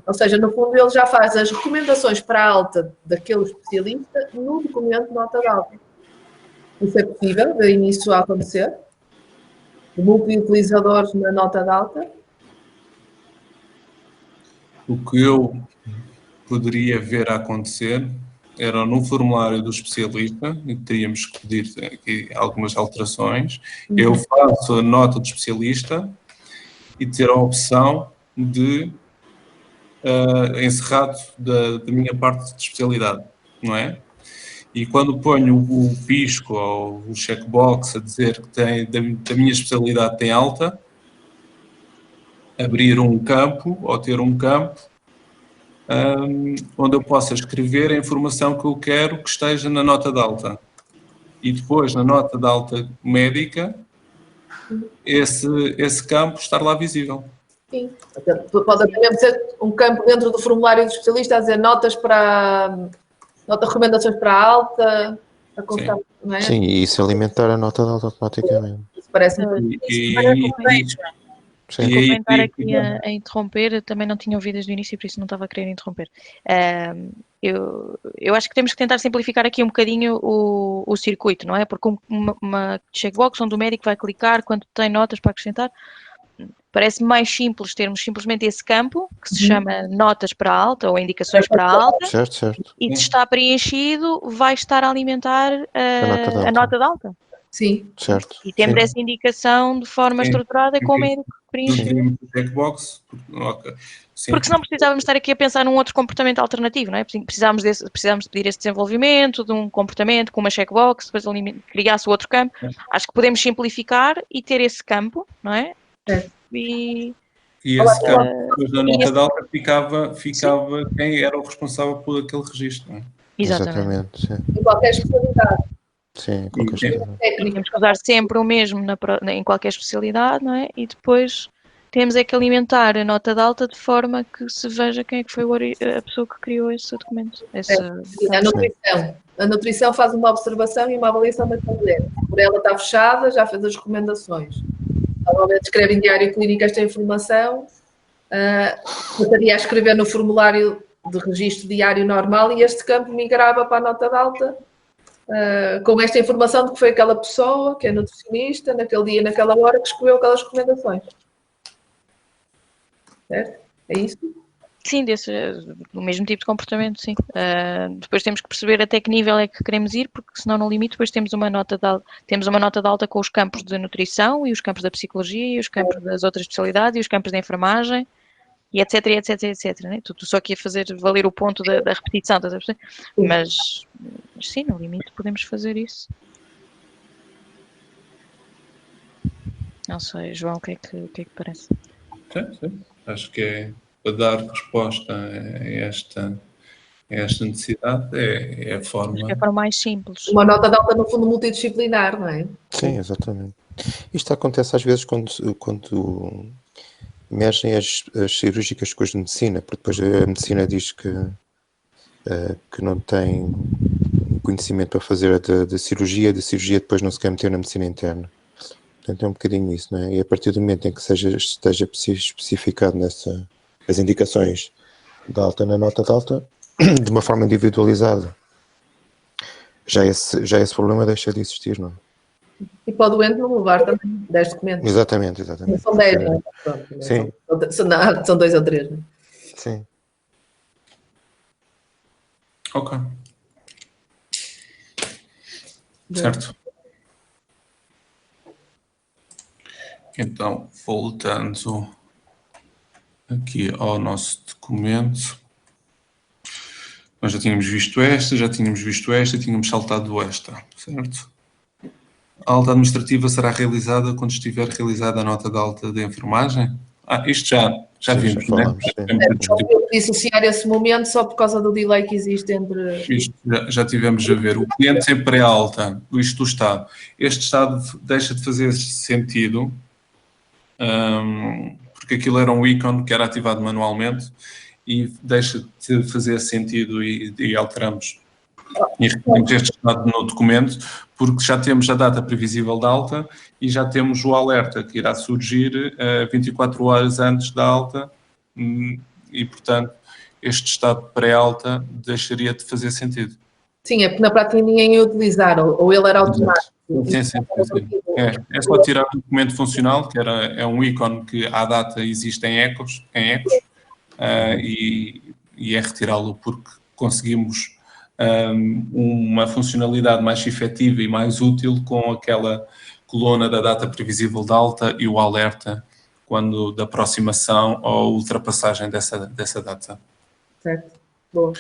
Ou seja, no fundo ele já faz as recomendações para a alta daquele especialista no documento nota de alta. Isso é possível, de início a acontecer. Multi-utilizadores na nota de alta. O que eu poderia ver a acontecer era no formulário do especialista, e teríamos que pedir aqui algumas alterações. Eu faço a nota do especialista e ter a opção de encerrado da minha parte de especialidade, não é? E quando ponho o pisco ou o checkbox a dizer que da minha especialidade tem alta, abrir um campo ou ter um campo onde eu possa escrever a informação que eu quero que esteja na nota de alta. E depois, na nota de alta médica, esse campo estar lá visível. Sim. Pode até mesmo ser um campo dentro do formulário do especialista a dizer recomendações para a alta, a constar, não é? Sim, e isso alimentar a nota de alta automaticamente. Isso parece Vou comentar aqui a interromper, também não tinha ouvido desde o início, por isso não estava a querer interromper. Eu acho que temos que tentar simplificar aqui um bocadinho o circuito, não é? Porque uma checkbox onde o médico vai clicar quando tem notas para acrescentar, parece mais simples termos simplesmente esse campo, que se chama notas para alta ou indicações para alta, Certo. e se está preenchido, vai estar a alimentar a nota de alta. Sim. Certo. E temos essa indicação de forma estruturada com o médico que preenche. Checkbox, okay. Porque senão precisávamos estar aqui a pensar num outro comportamento alternativo, não é? Precisávamos de pedir esse desenvolvimento de um comportamento com uma checkbox, depois criasse o outro campo. Acho que podemos simplificar e ter esse campo, não é? E esse campo, depois da nota de alta, ficava quem era o responsável por aquele registro, não é? Exatamente. Sim. Em qualquer especialidade. Sim, qualquer especialidade. Temos que usar sempre o mesmo em qualquer especialidade, não é? E depois temos é que alimentar a nota de alta de forma que se veja quem é que foi a pessoa que criou esse documento. A nutrição faz uma observação e uma avaliação daquele doente. Por ela está fechada, já fez as recomendações. Normalmente escreve em diário clínico esta informação, passaria a escrever no formulário de registro diário normal e este campo migrava para a nota de alta com esta informação de que foi aquela pessoa, que é nutricionista, naquele dia, naquela hora, que escreveu aquelas recomendações. Certo? É isso? Sim, do mesmo tipo de comportamento, sim. Depois temos que perceber até que nível é que queremos ir, porque senão no limite depois temos uma nota de alta com os campos de nutrição e os campos da psicologia e os campos das outras especialidades e os campos da enfermagem e etc, né? Tudo só aqui a fazer valer o ponto da repetição, mas sim, no limite podemos fazer isso. Não sei, João, o que é que parece? Sim. Acho que é para dar resposta a esta necessidade é a forma... Acho que é a forma mais simples. Uma nota de alta, no fundo, multidisciplinar, não é? Sim, exatamente. Isto acontece às vezes quando mexem as cirúrgicas com as de medicina, porque depois a medicina diz que não tem conhecimento para fazer a cirurgia depois não se quer meter na medicina interna. Portanto, é um bocadinho isso, não é? E a partir do momento em que esteja especificado as indicações da alta na nota de alta, de uma forma individualizada, já esse problema deixa de existir, não é? E para o doente não levar também 10 documentos. Exatamente. São 10, não é? Sim. São 2 ou 3, não é? Sim. Ok. Certo. Então, voltando aqui ao nosso documento, nós já tínhamos visto esta, tínhamos saltado esta, certo? A alta administrativa será realizada quando estiver realizada a nota de alta de enfermagem? Isto já vimos, já falamos, né? Eu dissociar esse momento só por causa do delay que existe entre... Isto já tivemos a ver. O cliente sem pré-alta, isto do Estado. Este Estado deixa de fazer sentido, porque aquilo era um ícone que era ativado manualmente e deixa de fazer sentido e alteramos e recolhemos este estado no documento, porque já temos a data previsível da alta e já temos o alerta que irá surgir 24 horas antes da alta e, portanto, este estado pré-alta deixaria de fazer sentido. Sim, é porque na prática ninguém ia utilizar, ou ele era automático. Sim. É só tirar o documento funcional, que é um ícone que à data existe em ecos, e é retirá-lo porque conseguimos uma funcionalidade mais efetiva e mais útil com aquela coluna da data previsível de alta e o alerta quando da aproximação ou ultrapassagem dessa data. Certo. Boa.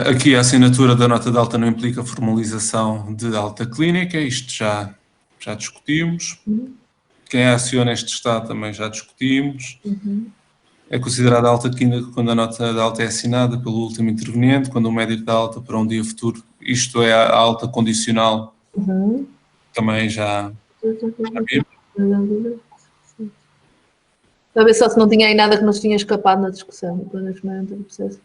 Aqui a assinatura da nota de alta não implica formalização de alta clínica, isto já discutimos. Quem aciona este estado também já discutimos. É considerada alta clínica quando a nota de alta é assinada pelo último interveniente, quando o médico dá alta para um dia futuro. Isto é a alta condicional, também já vimos. Para ver só se não tinha aí nada que nos tinha escapado na discussão, no planejamento do processo.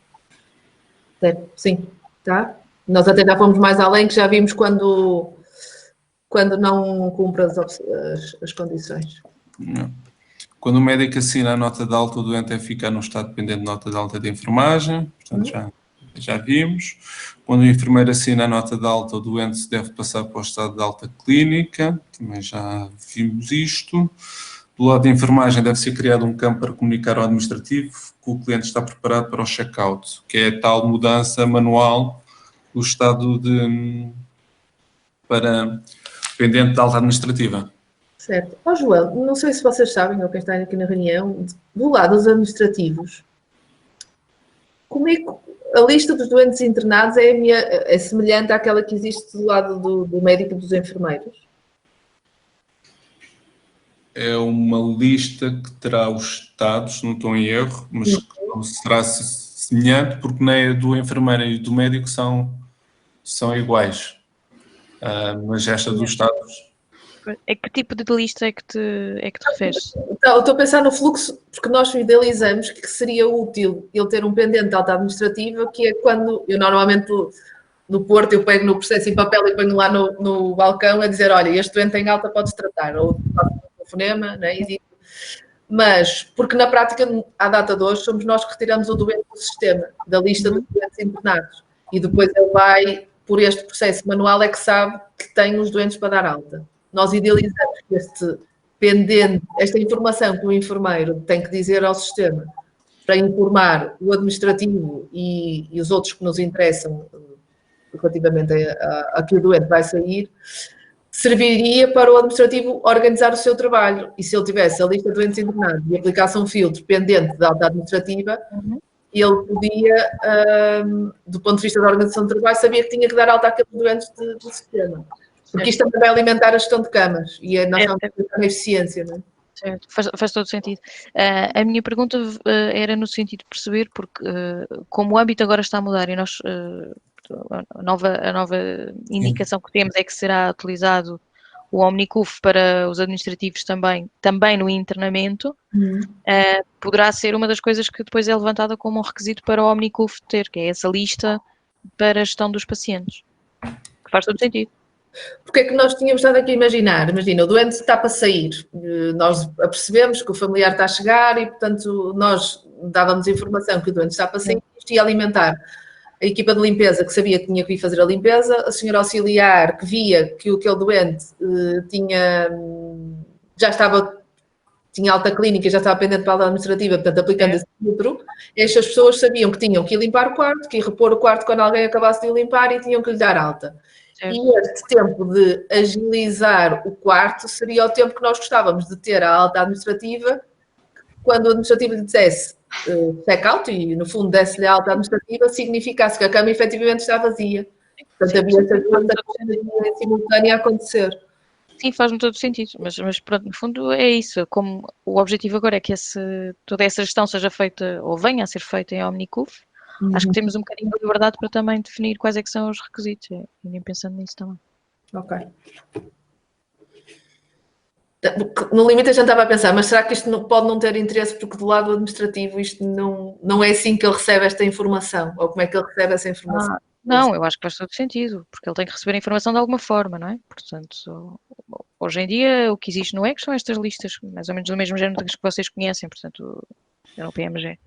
Certo, sim, tá? Nós até já fomos mais além, que já vimos quando não cumpre as condições. Não. Quando o médico assina a nota de alta, o doente é ficar num estado dependente de nota de alta de enfermagem, portanto já vimos. Quando o enfermeiro assina a nota de alta, o doente se deve passar para o estado de alta clínica, também já vimos isto. Do lado da enfermagem deve ser criado um campo para comunicar ao administrativo que o cliente está preparado para o check-out, que é a tal mudança manual do estado para pendente de alta administrativa. Certo. Joel, não sei se vocês sabem, ou quem está aqui na reunião, do lado dos administrativos, como é que a lista dos doentes internados é semelhante àquela que existe do lado do médico e dos enfermeiros? É uma lista que terá os estados, se não estou em erro, mas que não será semelhante, porque nem a do enfermeiro e do médico são iguais. Mas esta dos estados... É que tipo de lista é que te referes? Então, estou a pensar no fluxo, porque nós idealizamos que seria útil ele ter um pendente de alta administrativa, que é quando eu normalmente no Porto eu pego no processo em papel e ponho lá no balcão a dizer, olha, este doente tem alta, podes tratar, ou fonema, né? Mas, porque na prática, à data de hoje, somos nós que retiramos o doente do sistema, da lista dos doentes internados, e depois ele vai, por este processo manual, é que sabe que tem os doentes para dar alta. Nós idealizamos que esta informação que o enfermeiro tem que dizer ao sistema para informar o administrativo e os outros que nos interessam relativamente a que o doente vai sair, serviria para o administrativo organizar o seu trabalho. E se ele tivesse a lista de doentes internados e aplicasse um filtro pendente da alta administrativa, ele podia, do ponto de vista da organização do trabalho, sabia que tinha que dar alta àqueles doentes do sistema. Porque isto também vai alimentar a gestão de camas e nós estamos a pensar na eficiência, não é? Certo, faz todo sentido. A minha pergunta era no sentido de perceber, porque como o âmbito agora está a mudar e nós, a nova indicação que temos é que será utilizado o Omnicuf para os administrativos também no internamento, poderá ser uma das coisas que depois é levantada como um requisito para o Omnicuf ter, que é essa lista para a gestão dos pacientes, que faz todo sentido. Porque é que nós tínhamos estado aqui a imaginar? Imagina, o doente está para sair, nós apercebemos que o familiar está a chegar e, portanto, nós dávamos informação que o doente está para sair e ia alimentar a equipa de limpeza que sabia que tinha que ir fazer a limpeza, a senhora auxiliar que via que aquele doente tinha alta clínica, já estava pendente para a administrativa, portanto, aplicando esse filtro, estas pessoas sabiam que tinham que ir limpar o quarto, que ir repor o quarto quando alguém acabasse de o limpar e tinham que lhe dar alta. E este tempo de agilizar o quarto seria o tempo que nós gostávamos de ter a alta administrativa, quando o administrativo lhe dissesse check-out e, no fundo, desse-lhe a alta administrativa, significasse que a cama efetivamente está vazia. Portanto, havia essa coisa em simultâneo a acontecer. Sim, faz-me todo sentido, mas pronto, no fundo é isso, como o objetivo agora é que toda essa gestão seja feita, ou venha a ser feita em Omnicuf, acho que temos um bocadinho de liberdade para também definir quais é que são os requisitos, nem pensando nisso também. Ok. No limite a gente estava a pensar, mas será que isto pode não ter interesse porque do lado administrativo isto não é assim que ele recebe esta informação? Ou como é que ele recebe essa informação? Não, eu acho que faz todo sentido, porque ele tem que receber a informação de alguma forma, não é? Portanto, hoje em dia o que existe no ECO são estas listas, mais ou menos do mesmo género que vocês conhecem, portanto, é o PMG.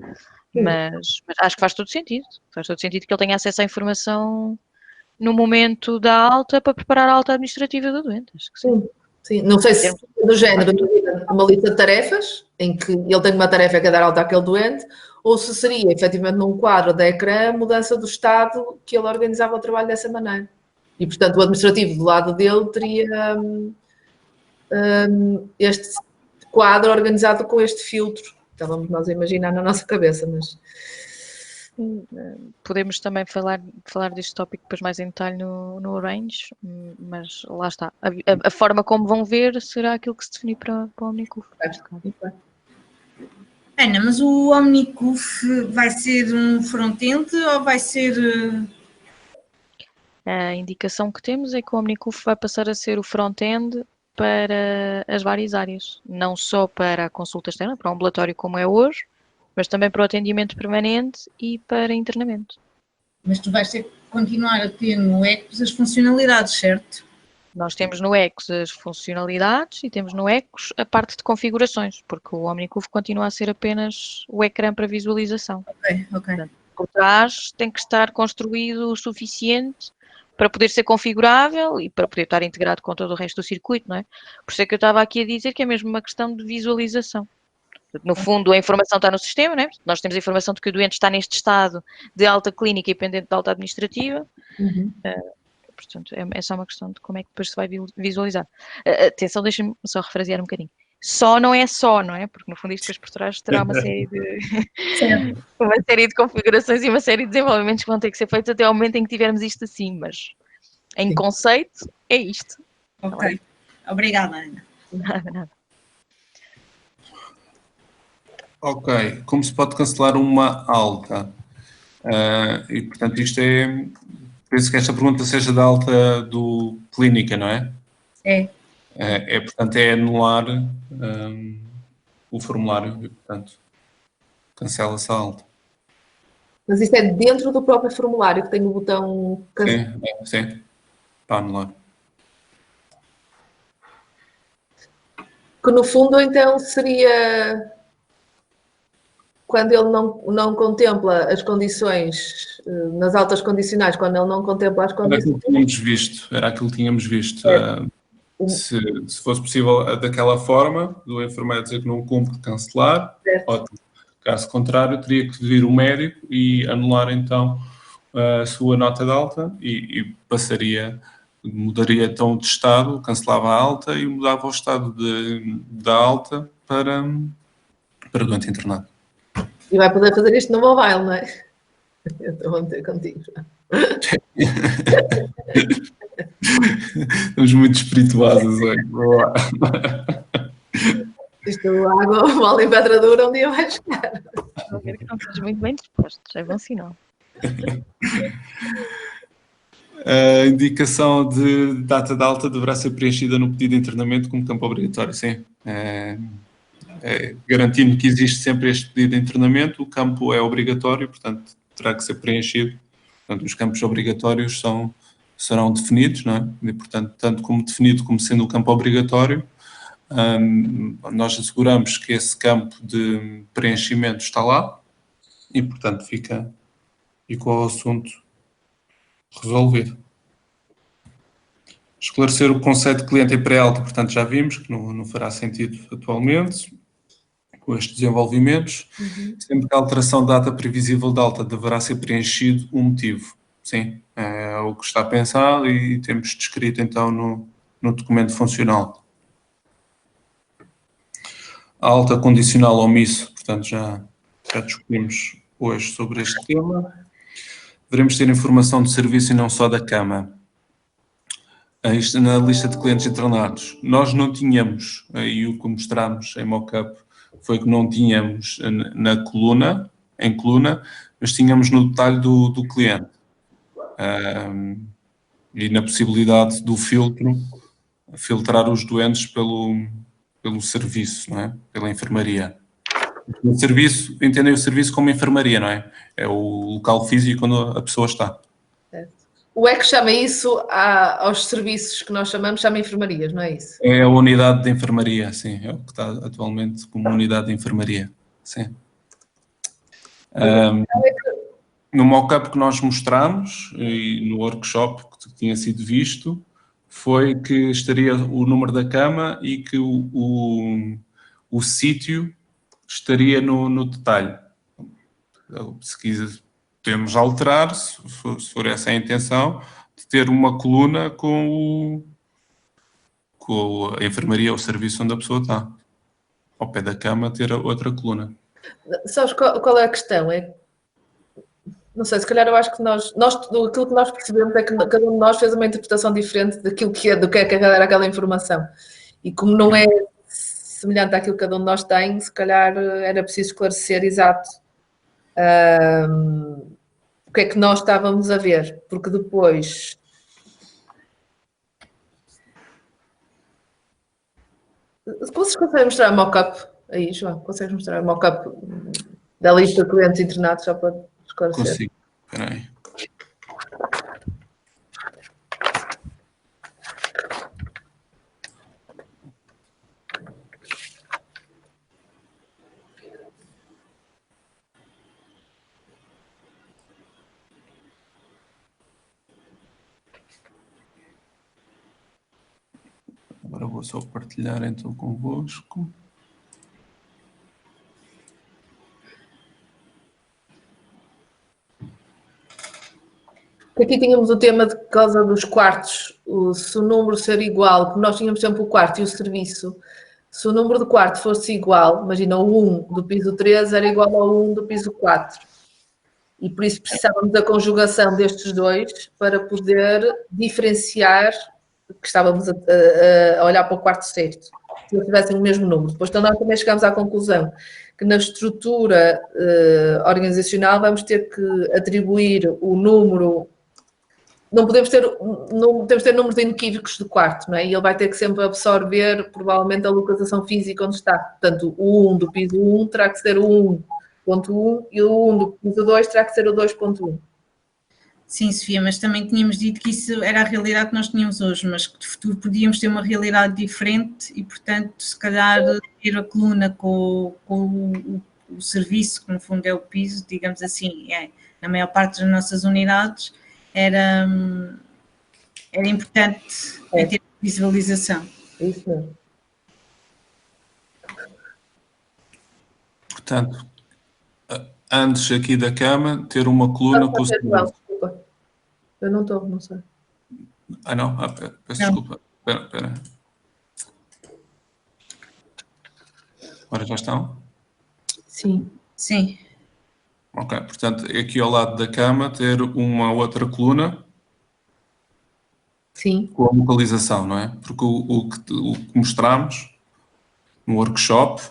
Mas acho que faz todo sentido. Faz todo sentido que ele tenha acesso à informação no momento da alta para preparar a alta administrativa do doente. Acho que sim. Sim. Não sei se é do género uma lista de tarefas, em que ele tem uma tarefa que é dar alta àquele doente, ou se seria, efetivamente, num quadro de ecrã, mudança do estado que ele organizava o trabalho dessa maneira. E, portanto, o administrativo do lado dele teria quadro organizado com este filtro. Estávamos nós a imaginar na nossa cabeça, mas... Podemos também falar deste tópico depois mais em detalhe no Range, mas lá está. A forma como vão ver será aquilo que se definir para o Omnicuf. Ana, mas o Omnicuf vai ser um front-end ou vai ser... A indicação que temos é que o Omnicuf vai passar a ser o front-end para as várias áreas, não só para a consulta externa, para o ambulatório como é hoje, mas também para o atendimento permanente e para internamento. Mas tu vais ter que continuar a ter no ECOS as funcionalidades, certo? Nós temos no ECOS as funcionalidades e temos no ECOS a parte de configurações, porque o Omnicuf continua a ser apenas o ecrã para visualização. Ok. Portanto, por trás tem que estar construído o suficiente para poder ser configurável e para poder estar integrado com todo o resto do circuito, não é? Por isso é que eu estava aqui a dizer que é mesmo uma questão de visualização. No fundo, a informação está no sistema, né? Nós temos a informação de que o doente está neste estado de alta clínica e pendente de alta administrativa. Portanto, é só uma questão de como é que depois se vai visualizar. Atenção, deixem-me só refrasear um bocadinho. Só não é só, não é? Porque no fundo isto depois por trás terá uma série de uma série de configurações e uma série de desenvolvimentos que vão ter que ser feitos até ao momento em que tivermos isto assim, mas em conceito é isto. Ok. Obrigada, Ana. Nada. Ok, como se pode cancelar uma alta? E portanto isto é, penso que esta pergunta seja da alta do clínica, não é? Portanto, é anular o formulário e, portanto, cancela-se a alta. Mas isto é dentro do próprio formulário que tem o botão... Sim, para anular. Que no fundo então seria... Quando ele não contempla as condições, nas altas condicionais, quando ele não contempla as condições... Era aquilo que tínhamos visto. Se fosse possível daquela forma, do enfermeiro dizer que não cumpre, cancelar, ótimo. Caso contrário, teria que vir o médico e anular então a sua nota de alta e mudaria então de estado, cancelava a alta e mudava o estado da alta para doente internado. E vai poder fazer isto no mobile, não é? Eu estou a meter contigo já. Estamos muito espirituosos hoje. Isto, água, mole em pedra dura, um dia vai chegar. Vou ver que estão todos muito bem dispostos, é bom sinal. A indicação de data de alta deverá ser preenchida no pedido de internamento como campo obrigatório, sim. Garantindo que existe sempre este pedido de internamento, o campo é obrigatório, portanto, terá que ser preenchido. Portanto, os campos obrigatórios serão definidos, não é? E, portanto, tanto como definido como sendo o campo obrigatório, nós asseguramos que esse campo de preenchimento está lá e, portanto, ficou o assunto resolvido. Esclarecer o conceito de cliente em pré-alta, portanto, já vimos que não fará sentido atualmente com estes desenvolvimentos. Sempre que a alteração de data previsível de alta deverá ser preenchido um motivo. Sim, é o que está pensado e temos descrito então no documento funcional. A alta condicional omisso, portanto, já discutimos hoje sobre este tema. Devemos ter informação de serviço e não só da cama. Isto na lista de clientes internados. Nós não tínhamos, e o que mostramos em mock-up foi que não tínhamos em coluna, mas tínhamos no detalhe do cliente. E na possibilidade do filtrar os doentes pelo serviço, não é? Pela enfermaria. O serviço, entendem o serviço como enfermaria, não é? É o local físico onde a pessoa está. O ECO chama isso aos serviços que nós chamamos, chama enfermarias, não é isso? É a unidade de enfermaria, sim. É o que está atualmente como unidade de enfermaria, sim. No mock-up que nós mostramos e no workshop que tinha sido visto, foi que estaria o número da cama e que o sítio estaria no detalhe. Se quiser, podemos alterar, se for essa a intenção, de ter uma coluna com a enfermaria ou o serviço onde a pessoa está. ao pé da cama, ter a outra coluna. Sabes qual é a questão? Não sei, se calhar eu acho que aquilo que nós percebemos é que cada um de nós fez uma interpretação diferente do que é carregar aquela informação. E como não é semelhante àquilo que cada um de nós tem, se calhar era preciso esclarecer exato o que é que nós estávamos a ver, porque depois... Vocês conseguem mostrar a mock-up aí, João? Consegues mostrar a mock-up da lista de clientes internados só para esclarecer? Consigo, espera aí. Agora vou só partilhar então convosco. Aqui tínhamos o tema de causa dos quartos, se o número ser igual, como nós tínhamos sempre o quarto e o serviço, se o número de quarto fosse igual, imagina o 1 do piso 3 era igual ao 1 do piso 4. E por isso precisávamos da conjugação destes dois para poder diferenciar que estávamos a olhar para o quarto certo, se eles tivessem o mesmo número. Depois então, nós também chegamos à conclusão que na estrutura organizacional vamos ter que atribuir o número, não podemos ter números inequívocos de quarto, não é? E ele vai ter que sempre absorver provavelmente a localização física onde está. Portanto, o 1 do piso 1 terá que ser o 1.1 e o 1 do piso 2 terá que ser o 2.1. Sim, Sofia, mas também tínhamos dito que isso era a realidade que nós tínhamos hoje, mas que de futuro podíamos ter uma realidade diferente e, portanto, se calhar ter a coluna com o serviço, que no fundo é o piso, digamos assim, na maior parte das nossas unidades, era importante ter visualização. Isso mesmo. Portanto, antes aqui da cama, ter uma coluna com o serviço. Desculpa. Eu não estou, não sei. Ah, não? Peço desculpa. Espera. Agora já estão? Sim. Sim. Ok, portanto, aqui ao lado da cama, ter uma outra coluna. Sim. Com a localização, não é? Porque o que mostramos no workshop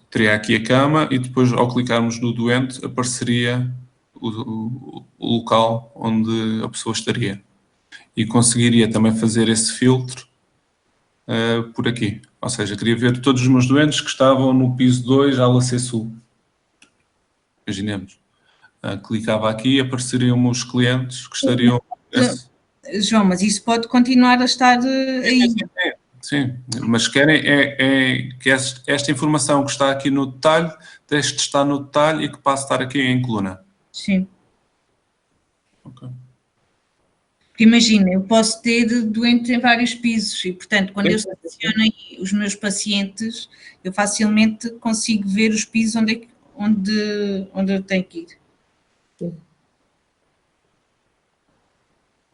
teria aqui a cama e depois, ao clicarmos no doente, apareceria o local onde a pessoa estaria. E conseguiria também fazer esse filtro por aqui. Ou seja, queria ver todos os meus doentes que estavam no piso 2, ala C Sul. Imaginemos. Clicava aqui e apareceriam os clientes que estariam... João, mas isso pode continuar a estar aí. Sim, mas querem que esta informação que está aqui no detalhe deixe de estar no detalhe e que passe a estar aqui em coluna. Sim. Ok. Imagina, eu posso ter doentes em vários pisos e, portanto, quando eu seleciono aí os meus pacientes, eu facilmente consigo ver os pisos onde eu tenho que ir.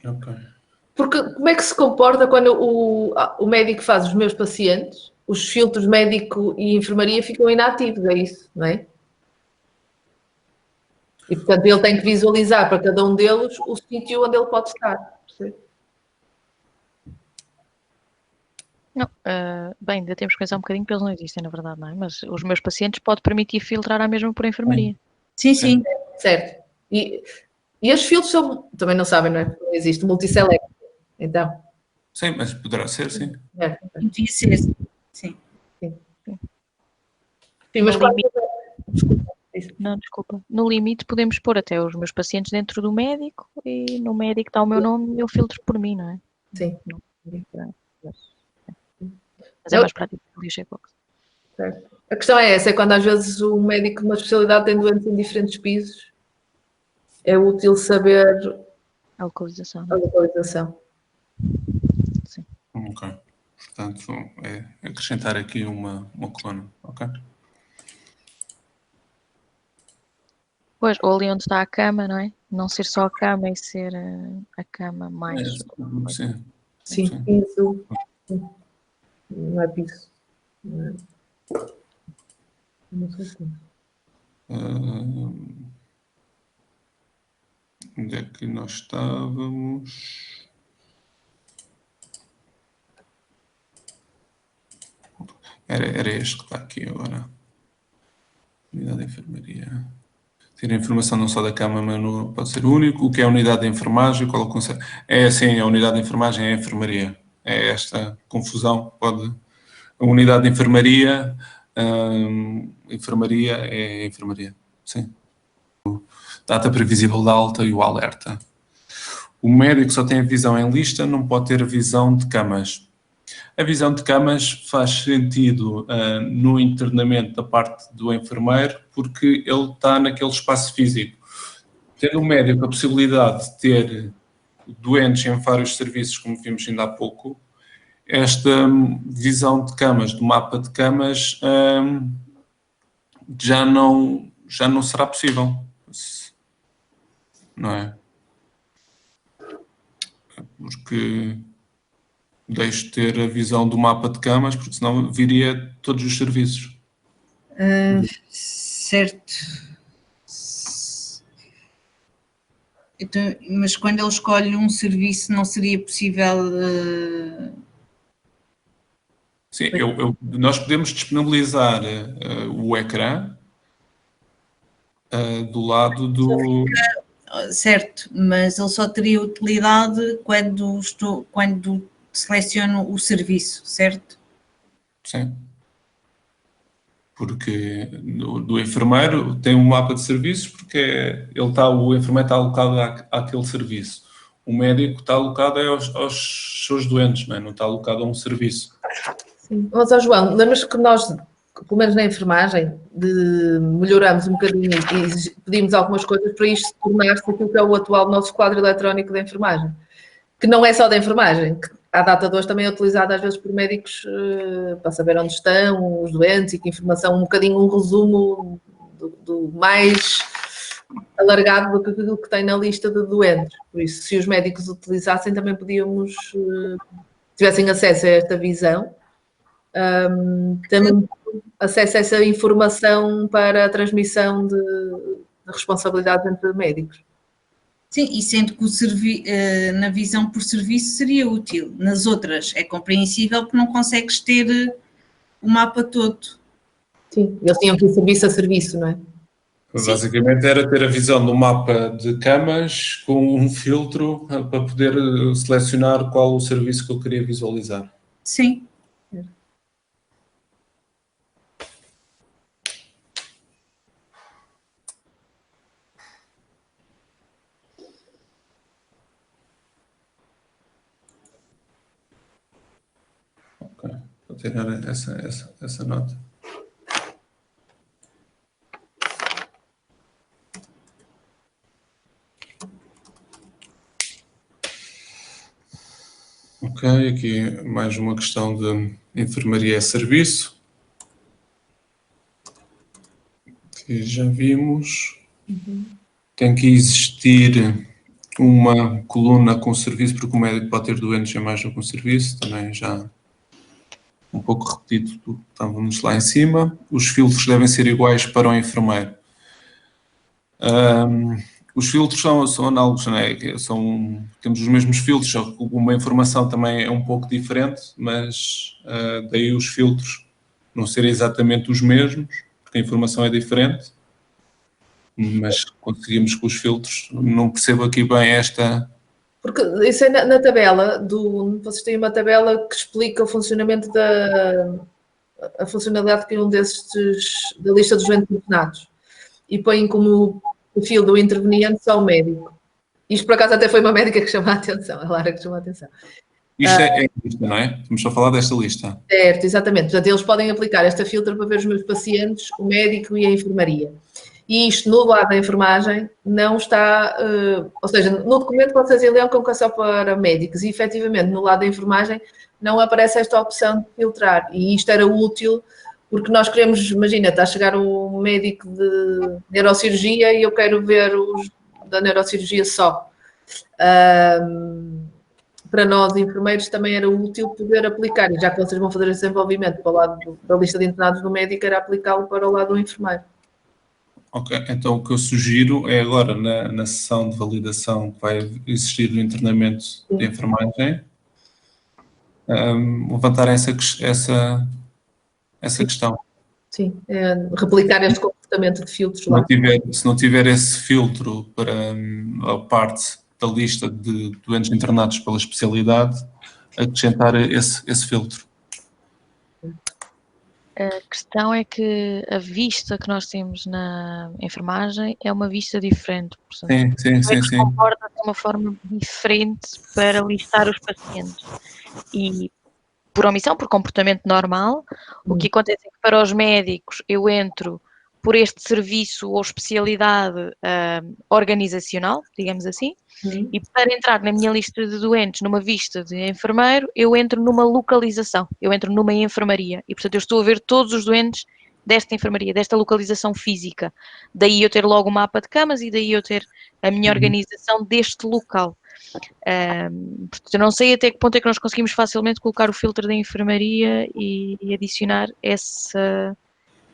Ok. Porque como é que se comporta quando o médico faz os meus pacientes, os filtros médico e enfermaria ficam inativos, é isso, não é? E, portanto, ele tem que visualizar para cada um deles o sítio onde ele pode estar. Não, bem, ainda temos que pensar um bocadinho, porque eles não existem, na verdade, não é? Mas os meus pacientes pode permitir filtrar à mesma por enfermaria. Sim. Certo. E os filtros são, também não sabem, não é? Não existe multiselect. Então. Sim, mas poderá ser, sim. Podia ser, sim. Sim, mas no limite, não, desculpa. No limite podemos pôr até os meus pacientes dentro do médico e no médico está o meu nome e eu filtro por mim, não é? Sim. Mas é mais prático que o checkbox. Certo. A questão é essa, é quando às vezes o médico de uma especialidade tem doentes em diferentes pisos, é útil saber a localização. A localização. Sim. Ok. Portanto, é acrescentar aqui uma coluna, ok? Pois, ou ali onde está a cama, não é? Não ser só a cama e ser a cama mais... Sim. Sim, piso. Não é piso. Não sei como. Onde é que nós estávamos? Era este que está aqui agora. Unidade de enfermaria. Ter a informação não só da cama, mas não pode ser único. O que é a unidade de enfermagem? Qual é o conceito? É assim, a unidade de enfermagem é a enfermaria. É esta confusão. A unidade de enfermaria, enfermaria é enfermaria. Sim. Data previsível da alta e o alerta. O médico só tem a visão em lista, não pode ter a visão de camas. A visão de camas faz sentido no internamento da parte do enfermeiro, porque ele está naquele espaço físico. Tendo o médico a possibilidade de ter doentes em vários serviços, como vimos ainda há pouco, esta visão de camas, do mapa de camas, já não será possível. Não é? Porque deixo de ter a visão do mapa de camas, porque senão viria todos os serviços. Certo. Então, mas quando ele escolhe um serviço, não seria possível... Sim, nós podemos disponibilizar o ecrã do lado do... Certo, mas ele só teria utilidade quando seleciono o serviço, certo? Sim. Porque do enfermeiro tem um mapa de serviços, porque o enfermeiro está alocado àquele serviço. O médico está alocado aos seus doentes, não está alocado a um serviço. Sim. Mas, João, lembras que nós, pelo menos na enfermagem, melhoramos um bocadinho e pedimos algumas coisas para isto tornar-se aquilo que é o atual nosso quadro eletrónico da enfermagem, que não é só da enfermagem, que à data de hoje também é utilizado às vezes por médicos para saber onde estão os doentes e que informação, um bocadinho um resumo do mais alargado do que aquilo que tem na lista de doentes. Por isso, se os médicos utilizassem, também podíamos, tivessem acesso a esta visão, também acesso a essa informação para a transmissão de responsabilidades entre médicos. Sim, e sendo que na visão por serviço seria útil. Nas outras é compreensível porque não consegues ter o mapa todo. Sim, eles tinham que ir serviço a serviço, não é? Basicamente era ter a visão do mapa de camas com um filtro para poder selecionar qual o serviço que eu queria visualizar. Sim. Ok, vou tirar essa nota. Ok, aqui mais uma questão de enfermaria a serviço. Que já vimos. Tem que existir uma coluna com serviço, porque o médico pode ter doentes em mais do que um serviço, também já um pouco repetido do que estávamos lá em cima. Os filtros devem ser iguais para o enfermeiro. Os filtros são análogos, não é? Temos os mesmos filtros, só que uma informação também é um pouco diferente, mas daí os filtros não serem exatamente os mesmos, porque a informação é diferente, mas conseguimos com os filtros. Não percebo aqui bem esta... Porque isso é na tabela, vocês têm uma tabela que explica o funcionamento a funcionalidade de um destes, da lista dos doentes internados, e põem como perfil do interveniente só o médico. Isto, por acaso, até foi uma médica que chamou a atenção, a Lara que chamou a atenção. Isto é a lista, não é? Estamos a falar desta lista. Certo, exatamente. Portanto, eles podem aplicar esta filtro para ver os meus pacientes, o médico e a enfermaria. E isto, no lado da enfermagem, não está... ou seja, no documento vocês elencam que é só para médicos e, efetivamente, no lado da enfermagem não aparece esta opção de filtrar. E isto era útil porque nós queremos, imagina, está a chegar um médico de neurocirurgia e eu quero ver os da neurocirurgia só. para nós enfermeiros também era útil poder aplicar, e já que vocês vão fazer esse desenvolvimento para o lado da lista de internados do médico, era aplicá-lo para o lado do enfermeiro. Ok, então o que eu sugiro é agora, na sessão de validação que vai existir no internamento de enfermagem, levantar essa questão. Sim, replicar este comportamento de filtros lá. Se não tiver esse filtro para a parte da lista de doentes internados pela especialidade, acrescentar esse filtro. A questão é que a vista que nós temos na enfermagem é uma vista diferente. Portanto, Sim. comporta de uma forma diferente para listar os pacientes. E por omissão, por comportamento normal, o que acontece é que para os médicos eu entro por este serviço ou especialidade organizacional, digamos assim, e para entrar na minha lista de doentes, numa vista de enfermeiro, eu entro numa localização, eu entro numa enfermaria e, portanto, eu estou a ver todos os doentes desta enfermaria, desta localização física. Daí eu ter logo o mapa de camas e daí eu ter a minha organização deste local. Portanto, eu não sei até que ponto é que nós conseguimos facilmente colocar o filtro da enfermaria e adicionar essa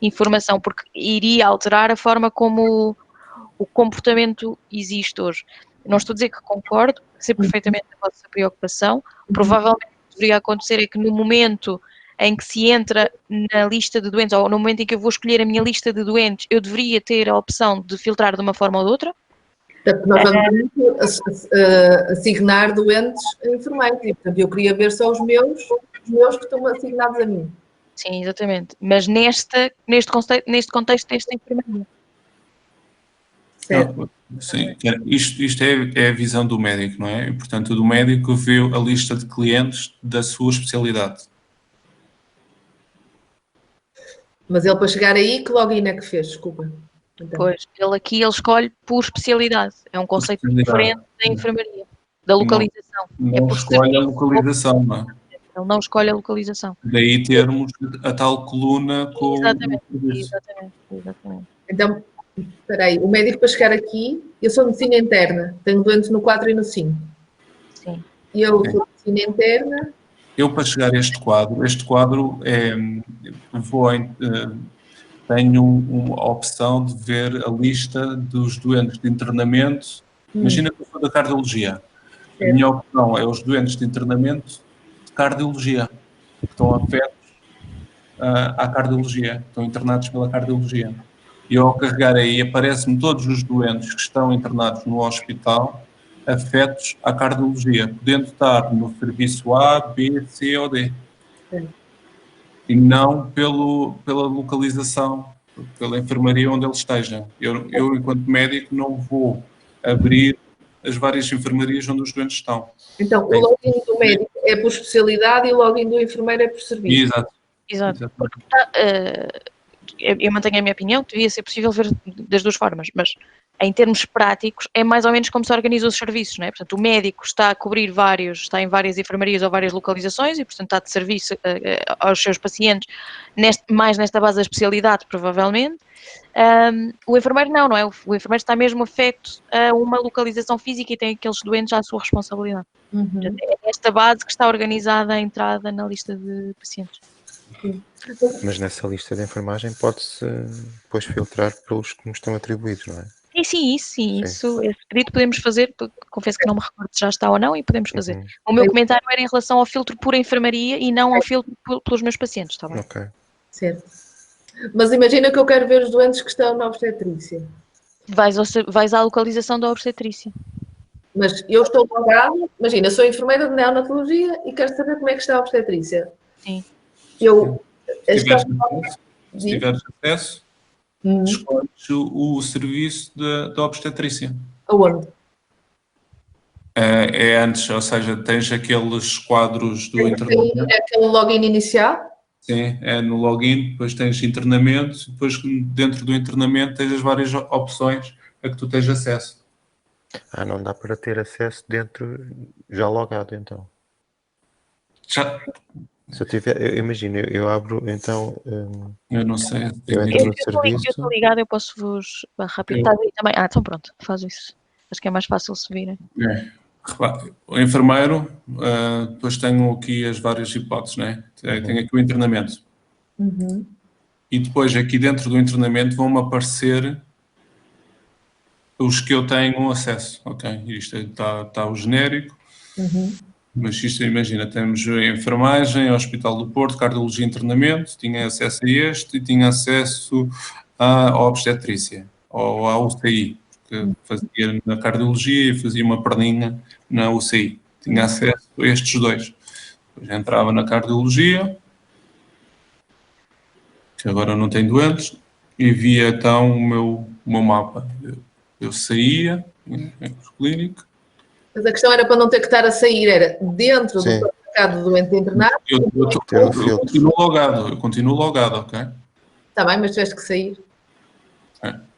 informação, porque iria alterar a forma como o comportamento existe hoje. Não estou a dizer que concordo, sei perfeitamente a vossa preocupação. Provavelmente o que deveria acontecer é que no momento em que se entra na lista de doentes, ou no momento em que eu vou escolher a minha lista de doentes, eu deveria ter a opção de filtrar de uma forma ou de outra. Nós vamos assignar doentes a enfermeiros, e portanto eu queria ver só os meus que estão assignados a mim. Sim, exatamente. Mas neste contexto desta enfermaria. Certo. Sim, isto é a visão do médico, não é? E, portanto, do médico vê a lista de clientes da sua especialidade. Mas ele para chegar aí, que login é que fez? Desculpa. Então. Pois, ele escolhe por especialidade. É um conceito diferente da enfermaria, da localização. Não escolhe a localização, não é? Ele não escolhe a localização. Daí termos a tal coluna com Exatamente. Então, espera aí, o médico para chegar aqui, eu sou medicina interna, tenho doentes no 4 e no 5. Sim. E eu sou medicina interna. Eu, para chegar a este quadro tenho uma opção de ver a lista dos doentes de internamento. Imagina que eu sou da cardiologia. A minha opção é os doentes de internamento de cardiologia, que estão afetos à cardiologia, estão internados pela cardiologia. E ao carregar aí, aparecem-me todos os doentes que estão internados no hospital afetos à cardiologia, podendo estar no serviço A, B, C ou D. E não pela localização, pela enfermaria onde ele esteja. Eu, enquanto médico, não vou abrir as várias enfermarias onde os doentes estão. Então, o login do médico é por especialidade e o login do enfermeiro é por serviço. Exato. Porque, eu mantenho a minha opinião que devia ser possível ver das duas formas, mas em termos práticos é mais ou menos como se organiza os serviços, não é? Portanto, o médico está a cobrir está em várias enfermarias ou várias localizações e, portanto, está de serviço aos seus pacientes, mais nesta base da especialidade, provavelmente. O enfermeiro não é? O enfermeiro está mesmo afeto a uma localização física e tem aqueles doentes à sua responsabilidade. Portanto, é esta base que está organizada a entrada na lista de pacientes. Mas nessa lista de enfermagem pode-se depois filtrar pelos que nos estão atribuídos, não é? Sim. Esse pedido podemos fazer, confesso que não me recordo se já está ou não, e podemos fazer. O meu comentário era em relação ao filtro por enfermaria e não ao filtro pelos meus pacientes, está bem? Ok. Certo. Mas imagina que eu quero ver os doentes que estão na obstetrícia. Vais à localização da obstetrícia. Mas eu estou logado, imagina, sou enfermeira de neonatologia e quero saber como é que está a obstetrícia. Sim. Se tiveres acesso, escolhes o serviço da obstetrícia. Aonde? É antes, ou seja, tens aqueles quadros do internamento. É aquele login inicial? Sim, é no login, depois tens internamento, depois dentro do internamento tens as várias opções a que tu tens acesso. Não dá para ter acesso dentro, já logado então. Se eu tiver, imagino, eu abro então. Eu não sei. Eu entro no serviço. Eu estou ligado, eu posso vos rápido. Estás aí também? Então pronto, faz isso. Acho que é mais fácil se virem. Repare, o enfermeiro, depois tenho aqui as várias hipóteses, né? Tenho aqui o internamento. E depois aqui dentro do internamento vão-me aparecer os que eu tenho acesso, ok? Isto está o genérico, mas isto, imagina, temos a enfermagem, Hospital do Porto, cardiologia e internamento, tinha acesso a este e tinha acesso à obstetrícia, ou à UCI, porque fazia na cardiologia e fazia uma perninha na UCI. Tinha acesso a estes dois. Depois entrava na cardiologia, que agora não tem doentes, e via então o meu mapa. Eu saía, clínico. Mas a questão era para não ter que estar a sair, era dentro do mercado do doente internado. Eu continuo logado, ok? Está bem, mas tiveste que sair.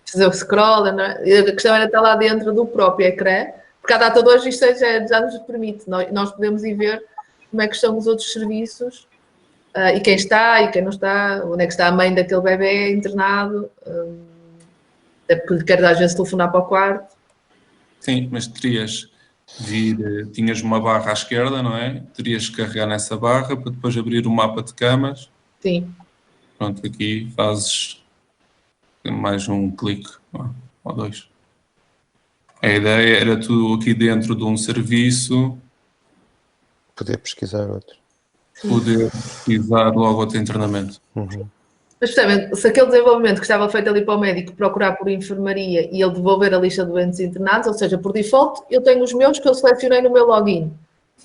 Fazer o scroll, não é? A questão era estar lá dentro do próprio ecrã, porque a data de hoje isto já nos permite. Nós podemos ir ver como é que estão os outros serviços, e quem está e quem não está, onde é que está a mãe daquele bebê internado, até porque lhe quero às vezes telefonar para o quarto. Sim, mas terias tinhas uma barra à esquerda, não é? Terias que carregar nessa barra para depois abrir o mapa de camas. Sim. Pronto, aqui fazes mais um clique, ou dois. A ideia era tu aqui dentro de um serviço poder pesquisar outro. Poder pesquisar logo outro internamento. Mas percebem, se aquele desenvolvimento que estava feito ali para o médico procurar por enfermaria e ele devolver a lista de doentes internados, ou seja, por default, eu tenho os meus que eu selecionei no meu login.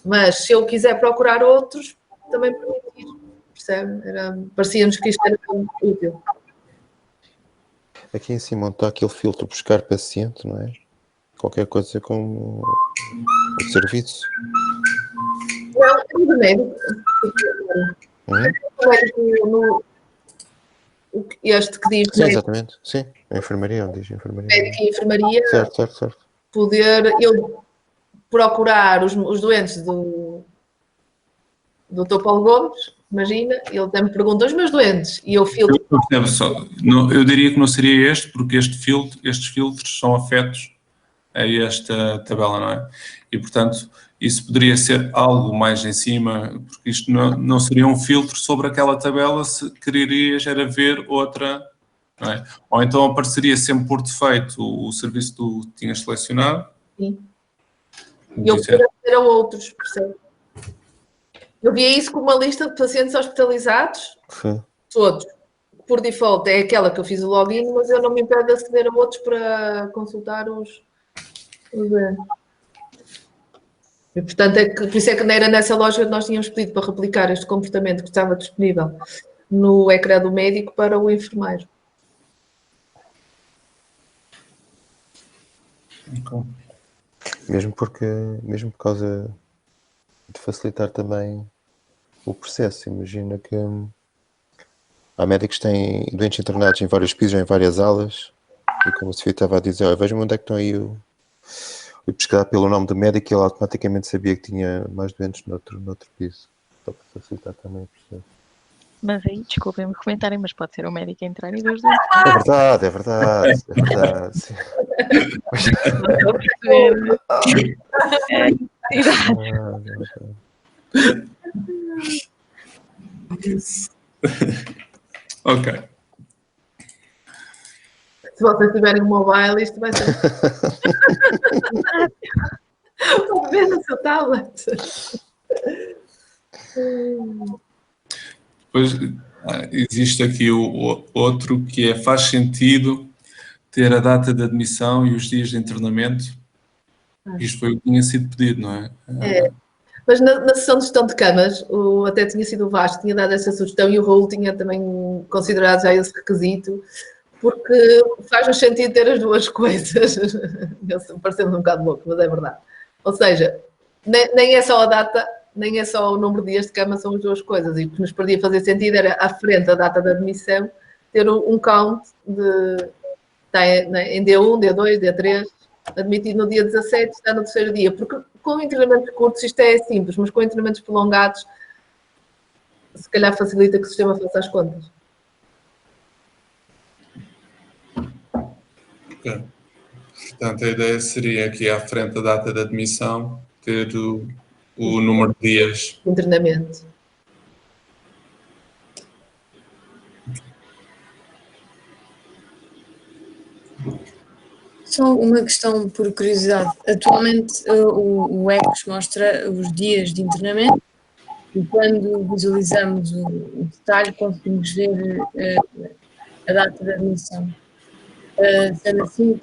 Mas se eu quiser procurar outros, também permitir. Percebe? Parecia-nos que isto era útil. Aqui em cima está aquele filtro buscar paciente, não é? Qualquer coisa com o serviço. Não, é do médico. Este que diz sim, exatamente, sim, a enfermaria, onde diz enfermaria. Médico e enfermaria, certo. Poder eu procurar os doentes do Dr. Paulo Gomes, imagina, ele até me pergunta os meus doentes e eu filtro. Eu diria que não seria este, porque estes filtros são afetos a esta tabela, não é? E, portanto, isso poderia ser algo mais em cima, porque isto não seria um filtro sobre aquela tabela se quererias era ver outra, não é? Ou então apareceria sempre por defeito o serviço que tu tinhas selecionado. Sim. E eu poderia aceder a outros, percebe? Eu via isso como uma lista de pacientes hospitalizados, todos. Por default é aquela que eu fiz o login, mas eu não me impedo de aceder a outros para consultar os doentes. E, portanto, por isso é que não era nessa lógica que nós tínhamos pedido para replicar este comportamento que estava disponível no ecrã do médico para o enfermeiro. Mesmo por causa de facilitar também o processo. Imagina que há médicos que têm doentes internados em vários pisos, em várias alas, e como o Sofia estava a dizer, veja-me onde é que estão aí e pesquisar pelo nome do médico e ele automaticamente sabia que tinha mais doentes noutro piso. Só para facilitar também o processo. Mas aí, desculpem-me comentarem, mas pode ser o médico a entrar e ver os doentes. É verdade. Sim. Ok. Se vocês tiverem um mobile, isto vai ser... Vou ver no seu tablet. Depois existe aqui o outro que faz sentido ter a data de admissão e os dias de internamento. Isto foi o que tinha sido pedido, não é? Mas na sessão de gestão de camas, até tinha sido o Vasco, tinha dado essa sugestão e o Raul tinha também considerado já esse requisito, porque faz-nos sentido ter as duas coisas. Parecendo um bocado louco, mas é verdade. Ou seja, nem é só a data, nem é só o número de dias de cama, são as duas coisas. E o que nos podia fazer sentido era, à frente da data de admissão, ter um count em D1, D2, D3, admitido no dia 17, está no terceiro dia. Porque com internamentos curtos isto é simples, mas com internamentos prolongados, se calhar facilita que o sistema faça as contas. Ok. Portanto, a ideia seria aqui à frente da data de admissão ter o número de dias. Internamente. Só uma questão por curiosidade. Atualmente o ECOS mostra os dias de internamento e quando visualizamos o detalhe conseguimos ver a data de admissão. Sendo assim,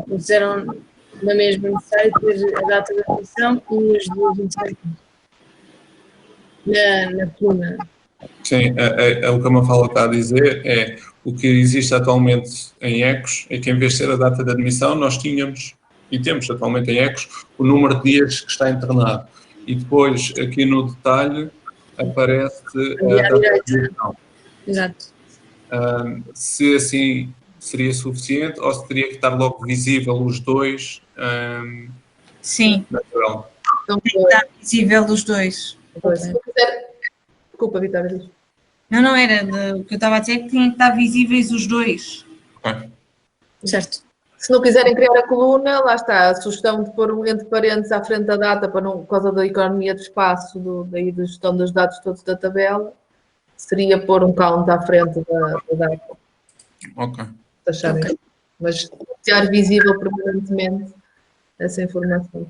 consideram na mesma necessário ter a data de admissão e os dias de internamento na coluna. Sim, o que a Mafalda está a dizer é o que existe atualmente em ECOS é que em vez de ser a data de admissão, nós tínhamos, e temos atualmente em ECOS, o número de dias que está internado. E depois, aqui no detalhe, aparece a data de admissão. Exato. Se assim seria suficiente ou se teria que estar logo visível os dois Sim, na tabela? Então, tem que estar visível os dois. se não quiser... Desculpa, Vitória. Não, o que eu estava a dizer é que tinham que estar visíveis os dois. Ok. Certo. Se não quiserem criar a coluna, lá está, a sugestão de pôr um entre parênteses à frente da data para não, por causa da economia de espaço, daí da gestão dos dados todos da tabela, seria pôr um count à frente da data. Ok. Se acharem. Mas ter visível permanentemente essa informação.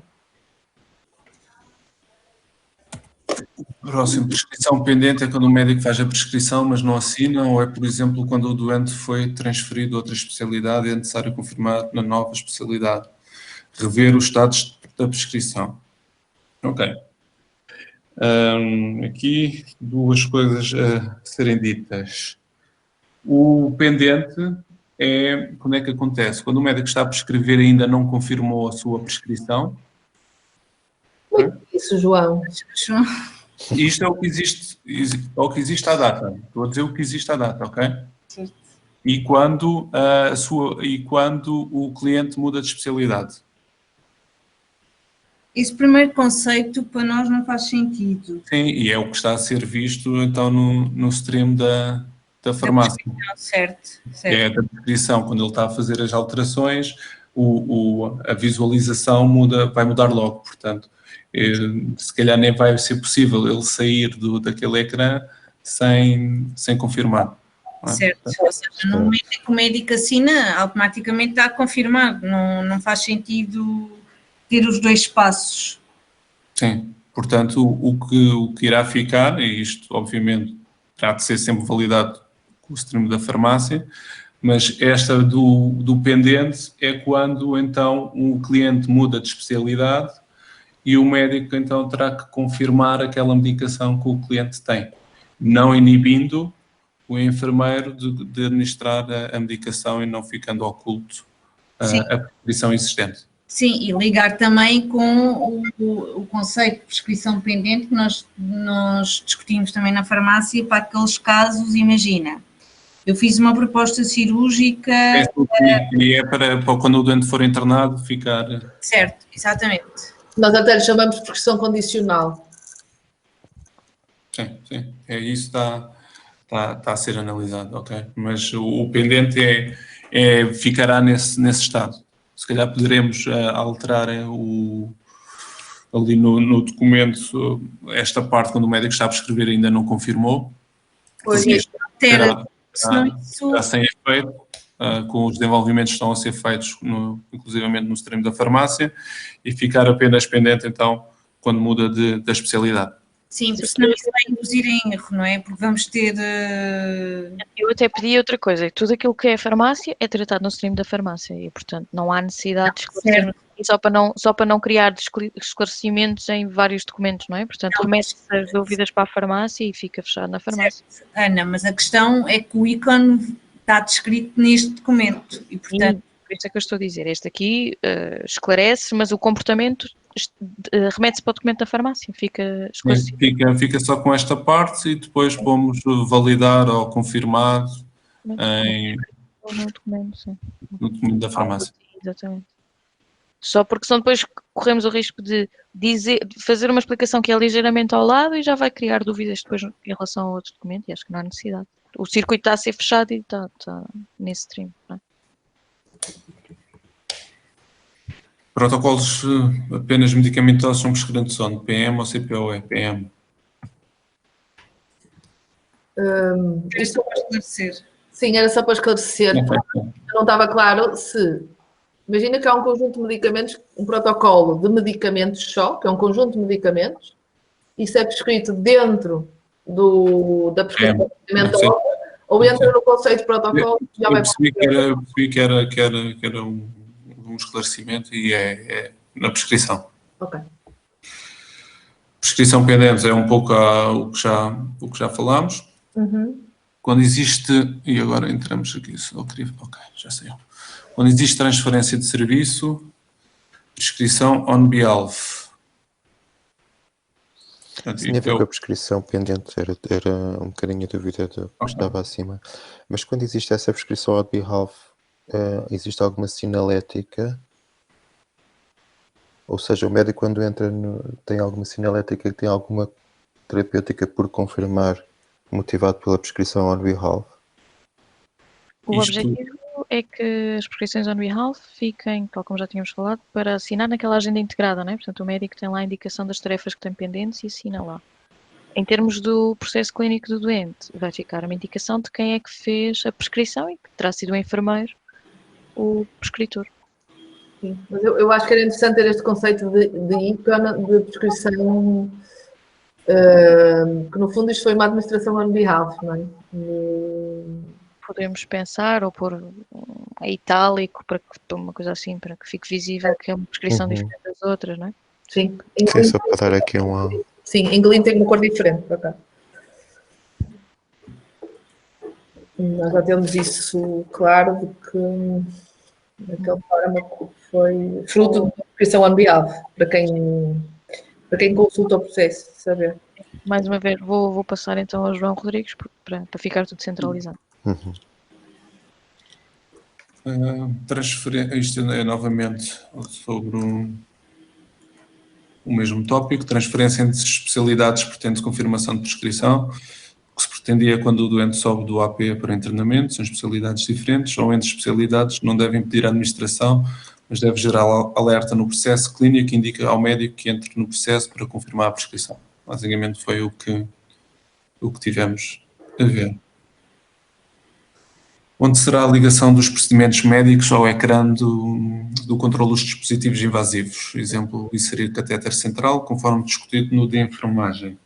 Próximo, prescrição pendente é quando o médico faz a prescrição, mas não assina, ou é, por exemplo, quando o doente foi transferido a outra especialidade e é necessário confirmar na nova especialidade. Rever os estados da prescrição. Ok. Aqui, duas coisas a serem ditas. O pendente é, quando é que acontece? Quando o médico está a prescrever e ainda não confirmou a sua prescrição. Muito isso, João. Isto é o que existe à data. Estou a dizer o que existe à data, ok? Certo. E quando o cliente muda de especialidade. Esse primeiro conceito para nós não faz sentido. Sim, e é o que está a ser visto então no stream da farmácia. Certo. É a prescrição, quando ele está a fazer as alterações, a visualização vai mudar logo, portanto, se calhar nem vai ser possível ele sair daquele ecrã sem confirmar. Não é? Certo, ou seja, no momento em que o médico assina, automaticamente está confirmado, não faz sentido ter os dois passos. Sim, portanto, o que irá ficar, e isto obviamente terá de ser sempre validado com o stream da farmácia, mas esta do pendente é quando então o cliente muda de especialidade e o médico então terá que confirmar aquela medicação que o cliente tem, não inibindo o enfermeiro de administrar a medicação e não ficando oculto a prescrição existente. Sim, e ligar também com o conceito de prescrição pendente que nós discutimos também na farmácia para aqueles casos, imagina, eu fiz uma proposta cirúrgica... E é para quando o doente for internado ficar... Certo, exatamente. Nós até lhe chamamos de prescrição condicional. Sim, é isso está a ser analisado, ok? Mas o pendente ficará nesse estado. Se calhar poderemos alterar ali no documento esta parte quando o médico está a prescrever ainda não confirmou. Pois Está sem efeito, com os desenvolvimentos que estão a ser feitos, inclusivamente no stream da farmácia, e ficar apenas pendente então quando muda da especialidade. Sim, porque senão isso vai induzir em erro, não é? Porque vamos ter... Eu até pedi outra coisa, tudo aquilo que é farmácia é tratado no stream da farmácia e, portanto, não há necessidade de esclarecer só para não criar esclarecimentos em vários documentos, não é? Portanto, remete as dúvidas para a farmácia e fica fechado na farmácia. Certo. Ana, mas a questão é que o ícone está descrito neste documento e, portanto... Por isso é que eu estou a dizer, este aqui esclarece, mas o comportamento remete-se para o documento da farmácia, fica esclarecido. Fica só com esta parte e depois pomos validar ou confirmar No documento, sim. no documento da farmácia. Exatamente. Só porque senão depois corremos o risco de fazer uma explicação que é ligeiramente ao lado e já vai criar dúvidas depois em relação ao outro documento e acho que não há necessidade. O circuito está a ser fechado e está nesse stream, não é? Protocolos apenas medicamentosos são prescritos onde? PM ou CPOE? PM. Isto para esclarecer. Sim, era só para esclarecer. Não estava claro se... Imagina que há um conjunto de medicamentos, um protocolo de medicamentos só, que é um conjunto de medicamentos, isso é prescrito dentro da prescrição medicamentosa, ou entra no conceito de protocolo e já vai Eu percebi que era um esclarecimento e é na prescrição. Ok. Prescrição pendente é um pouco o que já falámos. Quando existe, e agora entramos aqui, ok, já sei. Quando existe transferência de serviço, prescrição on behalf. Portanto, Tinha a ver com a prescrição pendente, era um bocadinho a dúvida do que estava acima. Mas quando existe essa prescrição on behalf, existe alguma sinalética? Ou seja, o médico quando entra tem alguma sinalética, tem alguma terapêutica por confirmar, motivado pela prescrição on behalf? O objetivo é que as prescrições on behalf fiquem, tal como já tínhamos falado, para assinar naquela agenda integrada, não é? Portanto, o médico tem lá a indicação das tarefas que tem pendentes e assina lá. Em termos do processo clínico do doente, vai ficar uma indicação de quem é que fez a prescrição e que terá sido o enfermeiro, o prescritor. Sim, mas eu acho que era interessante ter este conceito de ícone de prescrição, que no fundo isto foi uma administração on behalf, não é? Podemos pensar ou pôr a itálico, para uma coisa assim, para que fique visível que é uma prescrição diferente das outras, não é? Sim. Sim, só para dar aqui Sim, em Glyn tem uma cor diferente, por acaso. Nós já temos isso claro de que aquele fármaco foi fruto de prescrição on behalf, para quem consulta o processo, saber. Mais uma vez, vou passar então ao João Rodrigues para ficar tudo centralizado. Isto é novamente sobre o mesmo tópico, transferência entre especialidades pretende confirmação de prescrição, o que se pretendia quando o doente sobe do AP para internamento, são especialidades diferentes, ou entre especialidades não devem pedir a administração, mas deve gerar alerta no processo clínico que indica ao médico que entre no processo para confirmar a prescrição. Basicamente foi o que tivemos a ver. Onde será a ligação dos procedimentos médicos ao ecrã do controle dos dispositivos invasivos. Exemplo, inserir catéter central, conforme discutido no de enfermagem.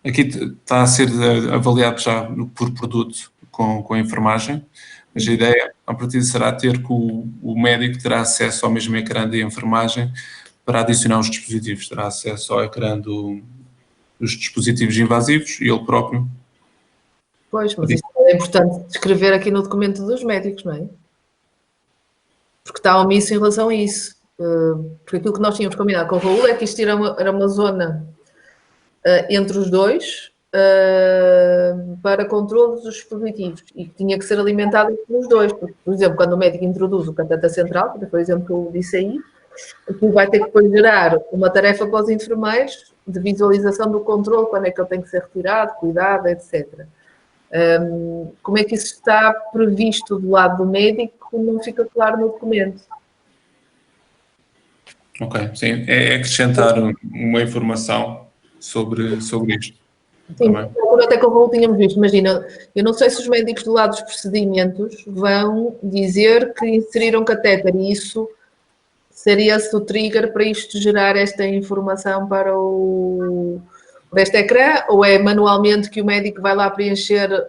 Aqui está a ser avaliado já por produto com a enfermagem, mas a ideia, a partir será ter que o médico terá acesso ao mesmo ecrã de enfermagem para adicionar os dispositivos. Terá acesso ao ecrã dos dispositivos invasivos e ele próprio. Pois, mas isso é importante descrever aqui no documento dos médicos, não é? Porque está omisso em relação a isso. Porque aquilo que nós tínhamos combinado com o Raul é que isto era uma zona entre os dois para controle dos dispositivos e que tinha que ser alimentado pelos dois. Porque, por exemplo, quando o médico introduz o catéter central, que foi o exemplo que eu disse aí, aquilo vai ter que depois gerar uma tarefa para os enfermeiros de visualização do controle, quando é que ele tem que ser retirado, cuidado, etc. Como é que isso está previsto do lado do médico, não fica claro no documento. Ok, sim, é acrescentar uma informação sobre isto. Sim, até que eu tínhamos visto, imagina, eu não sei se os médicos do lado dos procedimentos vão dizer que inseriram catéter e isso seria-se o trigger para isto gerar esta informação para este ecrã, ou é manualmente que o médico vai lá preencher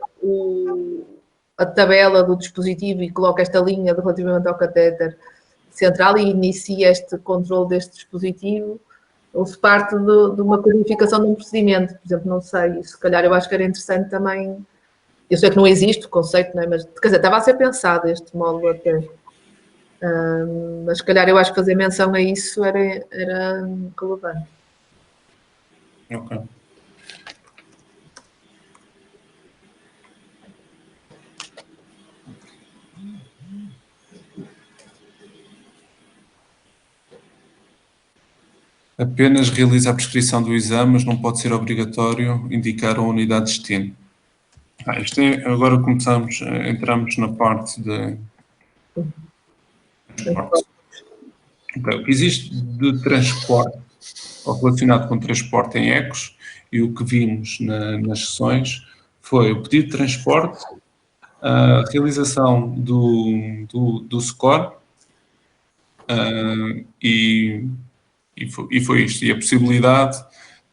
a tabela do dispositivo e coloca esta linha relativamente ao catéter central e inicia este controle deste dispositivo, ou se parte de uma codificação de um procedimento, por exemplo, não sei, se calhar eu acho que era interessante também, eu sei que não existe o conceito, não é? Mas, quer dizer, estava a ser pensado este módulo até, mas se calhar eu acho que fazer menção a isso era relevante. Ok. Apenas realiza a prescrição do exame, mas não pode ser obrigatório indicar a unidade de destino. Agora entramos na parte de... Então, o que existe de transporte, ou relacionado com transporte em ecos, e o que vimos nas sessões, foi o pedido de transporte, a realização do score, e foi isto. E a possibilidade,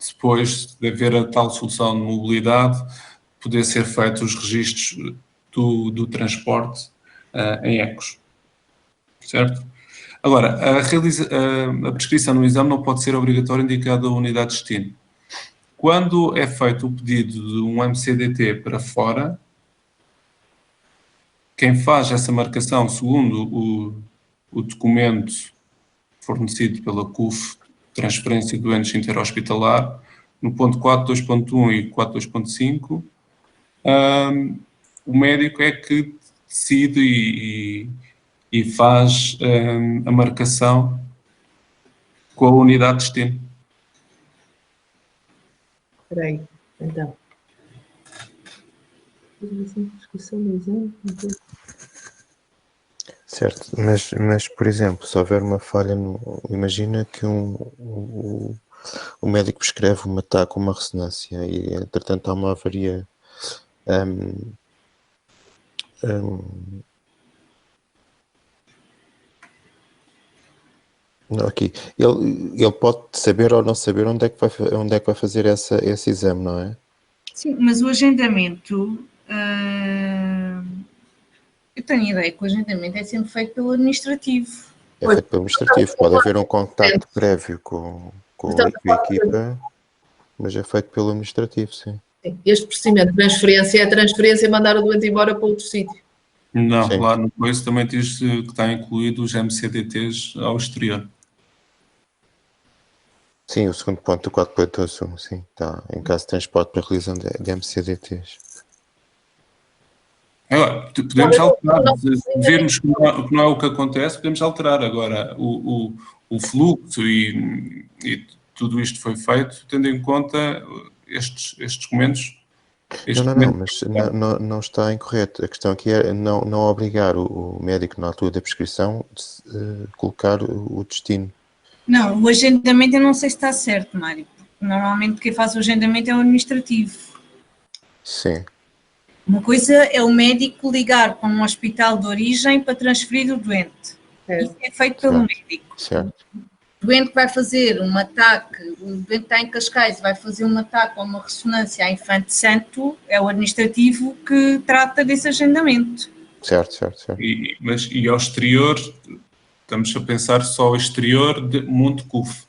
depois de haver a tal solução de mobilidade, poder ser feitos os registros do transporte em ecos. Certo? Agora, a prescrição no exame não pode ser obrigatória indicada a unidade de destino. Quando é feito o pedido de um MCDT para fora, quem faz essa marcação segundo o documento fornecido pela CUF, transferência de doentes interhospitalar, no ponto 4.2.1 e 4.2.5, o médico é que decide e faz a marcação com a unidade de destino. Espera aí, então. Certo, mas por exemplo, se houver uma falha, imagina que o médico prescreve uma TAC ou uma ressonância e entretanto há uma avaria não, aqui. Ele pode saber ou não saber onde é que vai fazer esse exame, não é? Sim, mas o agendamento, eu tenho a ideia que o agendamento é sempre feito pelo administrativo. É feito pelo administrativo. Pode haver um contacto prévio com a equipa, mas é feito pelo administrativo, sim. Este procedimento de transferência é a transferência e mandar o doente embora para outro sítio. Não, Sim. lá no coisa também diz que está incluído os MCDTs ao exterior. Sim, o segundo ponto do 4.2.1, sim, está em caso de transporte para realização de MCDTs. Agora, podemos alterar, se virmos que não é o que acontece, podemos alterar. Agora, o fluxo e tudo isto foi feito tendo em conta estes documentos. Mas não está incorreto. A questão aqui é não obrigar o médico na altura da prescrição a colocar o destino. Não, o agendamento eu não sei se está certo, Mário. Normalmente quem faz o agendamento é o administrativo. Sim. Uma coisa é o médico ligar para um hospital de origem para transferir o doente. Isso é feito pelo médico. Certo. O doente que vai fazer um ataque, o doente está em Cascais, vai fazer um ataque ou uma ressonância a Infante Santo, é o administrativo que trata desse agendamento. Certo. E ao exterior, estamos a pensar só ao exterior de Monte Cuf.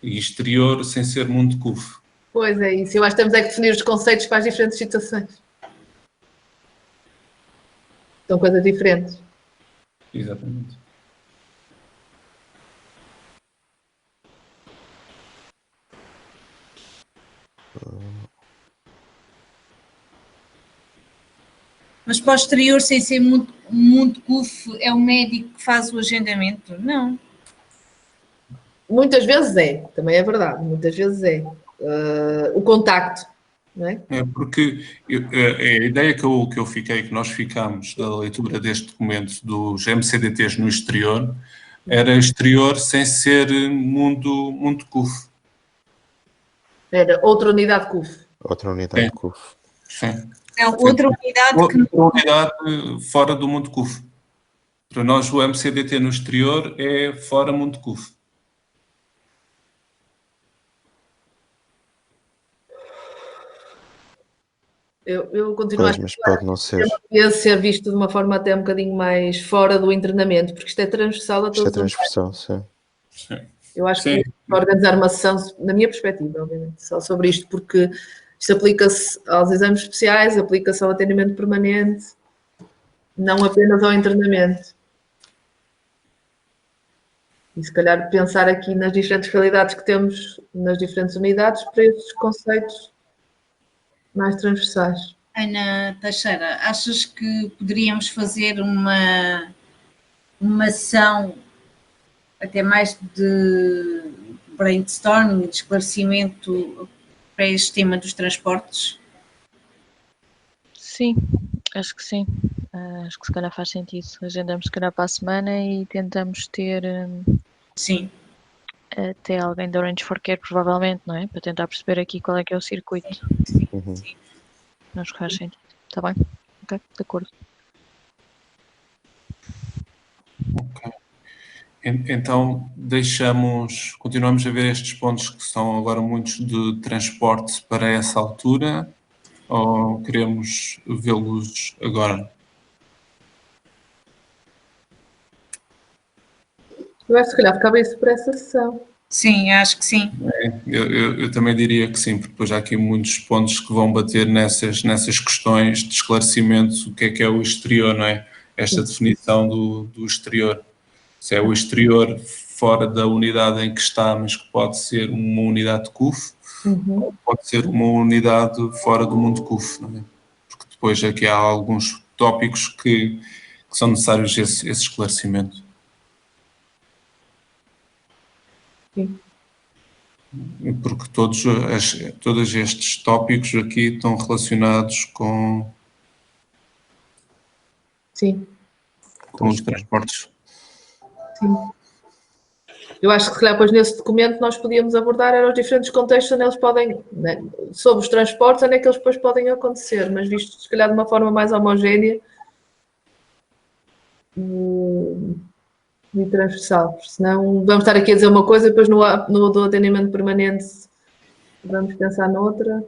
E exterior sem ser Monte Cuf. Pois é isso. Eu acho que temos é que definir os conceitos para as diferentes situações. São coisas diferentes. Exatamente. Mas para o exterior, sem ser muito CUF, é o médico que faz o agendamento? Não. Muitas vezes é, também é verdade, muitas vezes é. O contacto, não é? É porque a ideia que eu fiquei, que nós ficámos da leitura deste documento dos MCDTs no exterior, era exterior sem ser mundo CUF. Era outra unidade CUF. Outra unidade de CUF. Sim. É outra unidade que não... Outra unidade fora do mundo CUF. Para nós, o MCDT no exterior é fora mundo CUF. Eu continuo Pois, mas pode não ser. a ser visto de uma forma até um bocadinho mais fora do internamento, porque isto é transversal a todos. Isto é transversal, sim. Eu acho que organizar uma sessão, na minha perspectiva, obviamente, só sobre isto, porque isto aplica-se aos exames especiais, aplica-se ao atendimento permanente, não apenas ao internamento. E se calhar pensar aqui nas diferentes realidades que temos nas diferentes unidades para estes conceitos mais transversais. Ana Teixeira, achas que poderíamos fazer uma ação até mais de brainstorming, de esclarecimento para este tema dos transportes? Sim, acho que sim. Acho que se calhar faz sentido. Agendamos se calhar para a semana e tentamos ter Sim. Até alguém da Orange for Care, provavelmente, não é? Para tentar perceber aqui qual é que é o circuito. Uhum. Acho que faz sentido. Está bem? Ok, de acordo. Ok. Então, continuamos a ver estes pontos que são agora muitos de transporte para essa altura, ou queremos vê-los agora? Eu acho que se calhar ficava isso para essa sessão. Sim, acho que sim. Eu também diria que sim, porque depois há aqui muitos pontos que vão bater nessas questões de esclarecimento, o que é o exterior, não é? Esta definição do exterior. Se é o exterior fora da unidade em que está, mas que pode ser uma unidade de CUF, ou pode ser uma unidade fora do mundo CUF, não é? Porque depois aqui há alguns tópicos que são necessários esse esclarecimento. Sim. Porque todos estes tópicos aqui estão relacionados com Sim. os transportes. Sim. Eu acho que se calhar depois nesse documento nós podíamos abordar eram os diferentes contextos onde eles podem, né, sobre os transportes, onde é que eles depois podem acontecer, mas visto se calhar de uma forma mais homogénea e transversal, senão vamos estar aqui a dizer uma coisa e depois no do atendimento permanente vamos pensar noutra.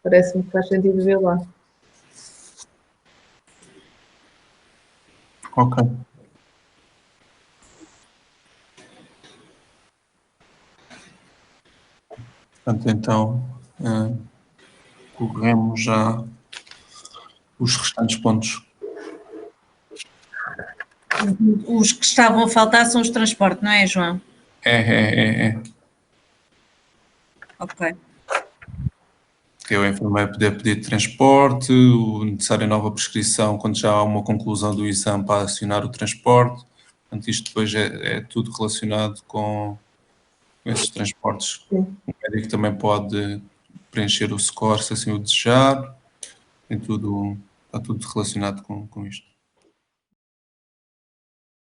Parece-me que faz sentido ver lá. Ok. Portanto, então, corremos já os restantes pontos. Os que estavam a faltar são os transportes, não é, João? É. Ok. Que é o enfermeiro poder pedir transporte, o necessário nova prescrição quando já há uma conclusão do exame para acionar o transporte. Portanto, isto depois é tudo relacionado com esses transportes. Sim. O médico também pode preencher o score se assim o desejar. Está tudo relacionado com isto.